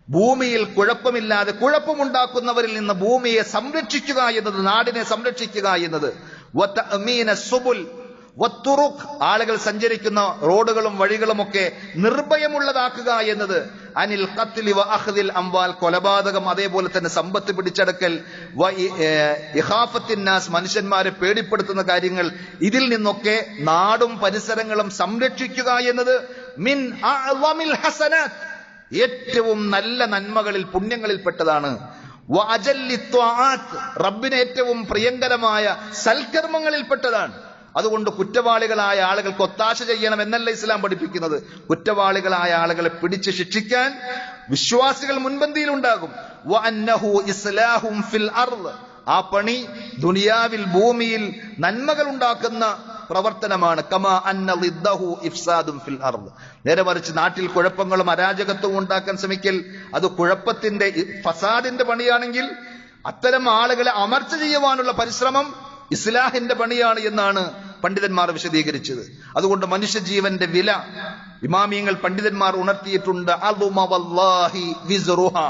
ഭൂമിയിൽ കുഴപ്പമില്ലാതെ കുഴപ്പമുണ്ടാക്കുന്നവരിൽ നിന്ന് ഭൂമിയെ സംരക്ഷിക്കുക എന്നത്, നാടിനെ സംരക്ഷിക്കുക എന്നത്. വതഅമീന സുബുൽ വത്തുറുഖ്, ആളുകൾ സഞ്ചരിക്കുന്ന റോഡുകളും വഴികളുമൊക്കെ നിർഭയമുള്ളതാക്കുക എന്നത്. അനിൽ ഖത്ലി വഅഖ്ദിൽ അംവാൽ, കൊലപാതകം, അതേപോലെ തന്നെ സമ്പത്ത് പിടിച്ചെടുക്കൽ, ഇഖാഫത്തിൻ നാസ്, മനുഷ്യന്മാരെ പേടിപ്പെടുത്തുന്ന കാര്യങ്ങൾ, ഇതിൽ നിന്നൊക്കെ നാടും പരിസരങ്ങളും സംരക്ഷിക്കുക എന്നത് മിൻ അഅ്ളമിൽ ഹസനാത്ത്, ഏറ്റവും നല്ല നന്മകളിൽ പുണ്യങ്ങളിൽ പെട്ടതാണ്. വഅജല്ലി ത്വാആത്ത്, റബ്ബിന് ഏറ്റവും പ്രിയങ്കരമായ സൽക്കർമ്മങ്ങളിൽ പെട്ടതാണ്. അതുകൊണ്ട് കുറ്റവാളികളായ ആളുകൾക്ക് ഒത്താശ ചെയ്യണം എന്നല്ല ഇസ്ലാം പഠിപ്പിക്കുന്നത്. കുറ്റവാളികളായ ആളുകളെ പിടിച്ച് ശിക്ഷിക്കാൻ വിശ്വാസികൾ മുൻപന്തിയിലുണ്ടാകും. വഅന്നഹു ഇസ്ലാഹും ഫിൽ അർള്, ആ പണി ദുനിയാവിൽ ഭൂമിയിൽ നന്മകൾ ഉണ്ടാക്കുന്ന പ്രവർത്തനമാണ്. കമാ അന്ന ളിദ്ദഹു ഇഫ്സാദുൻ ഫിൽ അർള്, നേരെ മറിച്ച് നാട്ടിൽ കുഴപ്പങ്ങളും അരാജകത്വവും ഉണ്ടാക്കാൻ ശ്രമിക്കൽ അത് കുഴപ്പത്തിന്റെ ഫസാദിന്റെ പണിയാണെങ്കിൽ അത്തരം ആളുകളെ അമർച്ച ചെയ്യുവാനുള്ള പരിശ്രമം ഇസ്ലാഹിന്റെ പണിയാണ് എന്നാണ് പണ്ഡിതന്മാർ വിശദീകരിച്ചത്. അതുകൊണ്ട് മനുഷ്യജീവന്റെ വില ഇമാമിയങ്ങൾ പണ്ഡിതന്മാർ ഉണർത്തിയിട്ടുണ്ട്. അളുമ വല്ലാഹി വിസ്റുഹാ,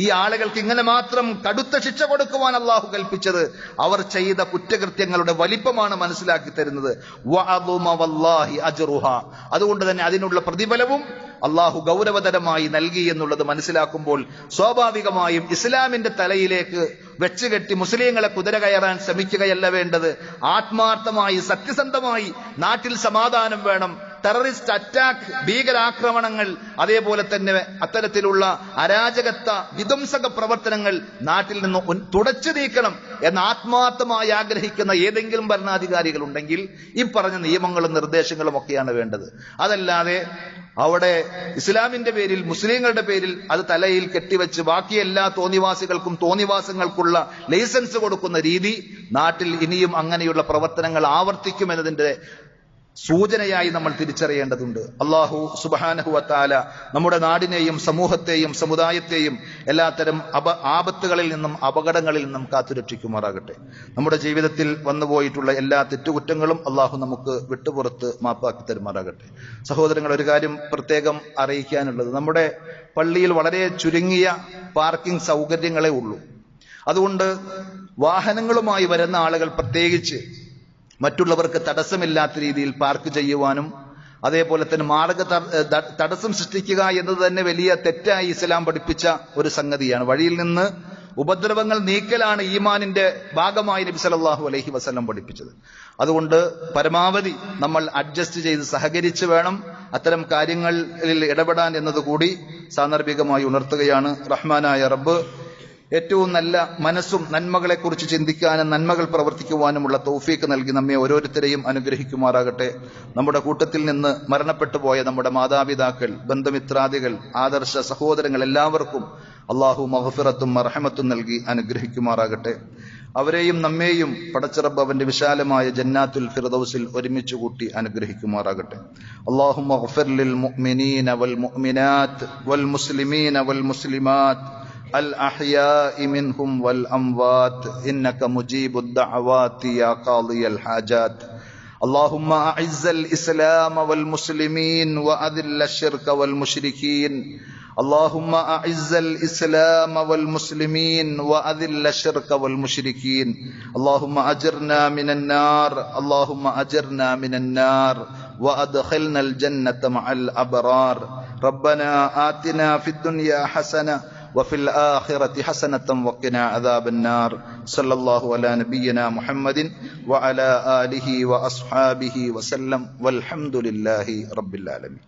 ഈ ആളുകൾക്ക് ഇങ്ങനെ മാത്രം കടുത്ത ശിക്ഷ കൊടുക്കുവാൻ അള്ളാഹു കൽപ്പിച്ചത് അവർ ചെയ്ത കുറ്റകൃത്യങ്ങളുടെ വലിപ്പമാണ് മനസ്സിലാക്കി തരുന്നത്. വഅളുമ വല്ലാഹി അജ്റുഹാ, അതുകൊണ്ട് തന്നെ അതിനുള്ള പ്രതിഫലവും അള്ളാഹു ഗൗരവതരമായി നൽകി എന്നുള്ളത് മനസ്സിലാക്കുമ്പോൾ സ്വാഭാവികമായും ഇസ്ലാമിന്റെ തലയിലേക്ക് വെച്ചുകെട്ടി മുസ്ലിങ്ങളെ കുതിര കയറാൻ ശ്രമിക്കുകയല്ല വേണ്ടത്. ആത്മാർത്ഥമായി സത്യസന്ധമായി നാട്ടിൽ സമാധാനം വേണം. ടെററിസ്റ്റ് അറ്റാക്ക്, ഭീകരാക്രമണങ്ങൾ, അതേപോലെ തന്നെ അത്തരത്തിലുള്ള അരാജകത്വ വിധ്വംസക പ്രവർത്തനങ്ങൾ നാട്ടിൽ നിന്ന് തുടച്ചു നീക്കണം എന്ന് ആത്മാർത്ഥമായി ആഗ്രഹിക്കുന്ന ഏതെങ്കിലും ഭരണാധികാരികൾ ഉണ്ടെങ്കിൽ ഈ പറഞ്ഞ നിയമങ്ങളും നിർദ്ദേശങ്ങളും ഒക്കെയാണ് വേണ്ടത്. അതല്ലാതെ അവിടെ ഇസ്ലാമിന്റെ പേരിൽ, മുസ്ലിങ്ങളുടെ പേരിൽ അത് തലയിൽ കെട്ടിവെച്ച് ബാക്കി എല്ലാ തോന്നിവാസികൾക്കും തോന്നിവാസങ്ങൾക്കുള്ള ലൈസൻസ് കൊടുക്കുന്ന രീതി നാട്ടിൽ ഇനിയും അങ്ങനെയുള്ള പ്രവർത്തനങ്ങൾ ആവർത്തിക്കുമെന്നതിന്റെ സൂചനയായി നമ്മൾ തിരിച്ചറിയേണ്ടതുണ്ട്. അല്ലാഹു സുബ്ഹാനഹു വ തആല നമ്മുടെ നാടിനെയും സമൂഹത്തെയും സമുദായത്തെയും എല്ലാത്തരം ആപത്തുകളിൽ നിന്നും അപകടങ്ങളിൽ നിന്നും കാത്തുരക്ഷിക്കുമാറാകട്ടെ. നമ്മുടെ ജീവിതത്തിൽ വന്നുപോയിട്ടുള്ള എല്ലാ തെറ്റുകുറ്റങ്ങളും അല്ലാഹു നമുക്ക് വിട്ടുപുറത്ത് മാപ്പാക്കി തരുമാറാകട്ടെ. സഹോദരങ്ങൾ, ഒരു കാര്യം പ്രത്യേകം അറിയിക്കാനുള്ളത്, നമ്മുടെ പള്ളിയിൽ വളരെ ചുരുങ്ങിയ പാർക്കിംഗ് സൗകര്യങ്ങളേ ഉള്ളൂ. അതുകൊണ്ട് വാഹനങ്ങളുമായി വരുന്ന ആളുകൾ പ്രത്യേകിച്ച് മറ്റുള്ളവർക്ക് തടസ്സമില്ലാത്ത രീതിയിൽ പാർക്ക് ചെയ്യുവാനും അതേപോലെ തന്നെ തടസ്സം സൃഷ്ടിക്കുക എന്നത് തന്നെ വലിയ തെറ്റായി ഇസ്ലാം പഠിപ്പിച്ച ഒരു സംഗതിയാണ്. വഴിയിൽ നിന്ന് ഉപദ്രവങ്ങൾ നീക്കലാണ് ഈമാനിന്റെ ഭാഗമായി നബി സല്ലല്ലാഹു അലൈഹി വസല്ലം പഠിപ്പിച്ചത്. അതുകൊണ്ട് പരമാവധി നമ്മൾ അഡ്ജസ്റ്റ് ചെയ്ത് സഹകരിച്ച് വേണം അത്തരം കാര്യങ്ങളിൽ ഇടപെടാൻ എന്നതുകൂടി സാന്ദർഭികമായി ഉണർത്തുകയാണ്. റഹ്മാനായ റബ്ബ് ഏറ്റവും നല്ല മനസ്സും നന്മകളെ കുറിച്ച് ചിന്തിക്കാനും നന്മകൾ പ്രവർത്തിക്കുവാനുമുള്ള തൗഫീക്ക് നൽകി നമ്മെ ഓരോരുത്തരെയും അനുഗ്രഹിക്കുമാറാകട്ടെ. നമ്മുടെ കൂട്ടത്തിൽ നിന്ന് മരണപ്പെട്ടു പോയ നമ്മുടെ മാതാപിതാക്കൾ, ബന്ധുമിത്രാദികൾ, ആദർശ സഹോദരങ്ങൾ എല്ലാവർക്കും അല്ലാഹു മഗ്ഫിറത്തും മർഹമത്തും നൽകി അനുഗ്രഹിക്കുമാറാകട്ടെ. അവരെയും നമ്മെയും പടച്ചറബ്ബ് അവന്റെ വിശാലമായ ജന്നാത്തുൽ ഫിർദൗസിൽ ഒരുമിച്ച് കൂട്ടി അനുഗ്രഹിക്കുമാറാകട്ടെ. അല്ലാഹുമ്മ ഗ്ഫിർ ലിൽ മുഅ്മിനീന വൽ മുഅ്മിനാത്ത് വൽ മുസ്ലിമീന വൽ മുസ്ലിമാത്ത് الأحياء منهم والأموات إنك مجيب الدعوات يا قاضي الحاجات. اللهم أعز الإسلام والمسلمين وأذل الشرك والمشركين. اللهم أعز الإسلام والمسلمين وأذل الشرك والمشركين. اللهم أجرنا من النار، اللهم أجرنا من النار وأدخلنا الجنة مع الأبرار. ربنا آتنا في الدنيا حسنة وفي الآخرة حسنة وقنا عذاب النار. صلى الله على نبينا محمد وعلى آله وأصحابه وسلم والحمد لله رب العالمين.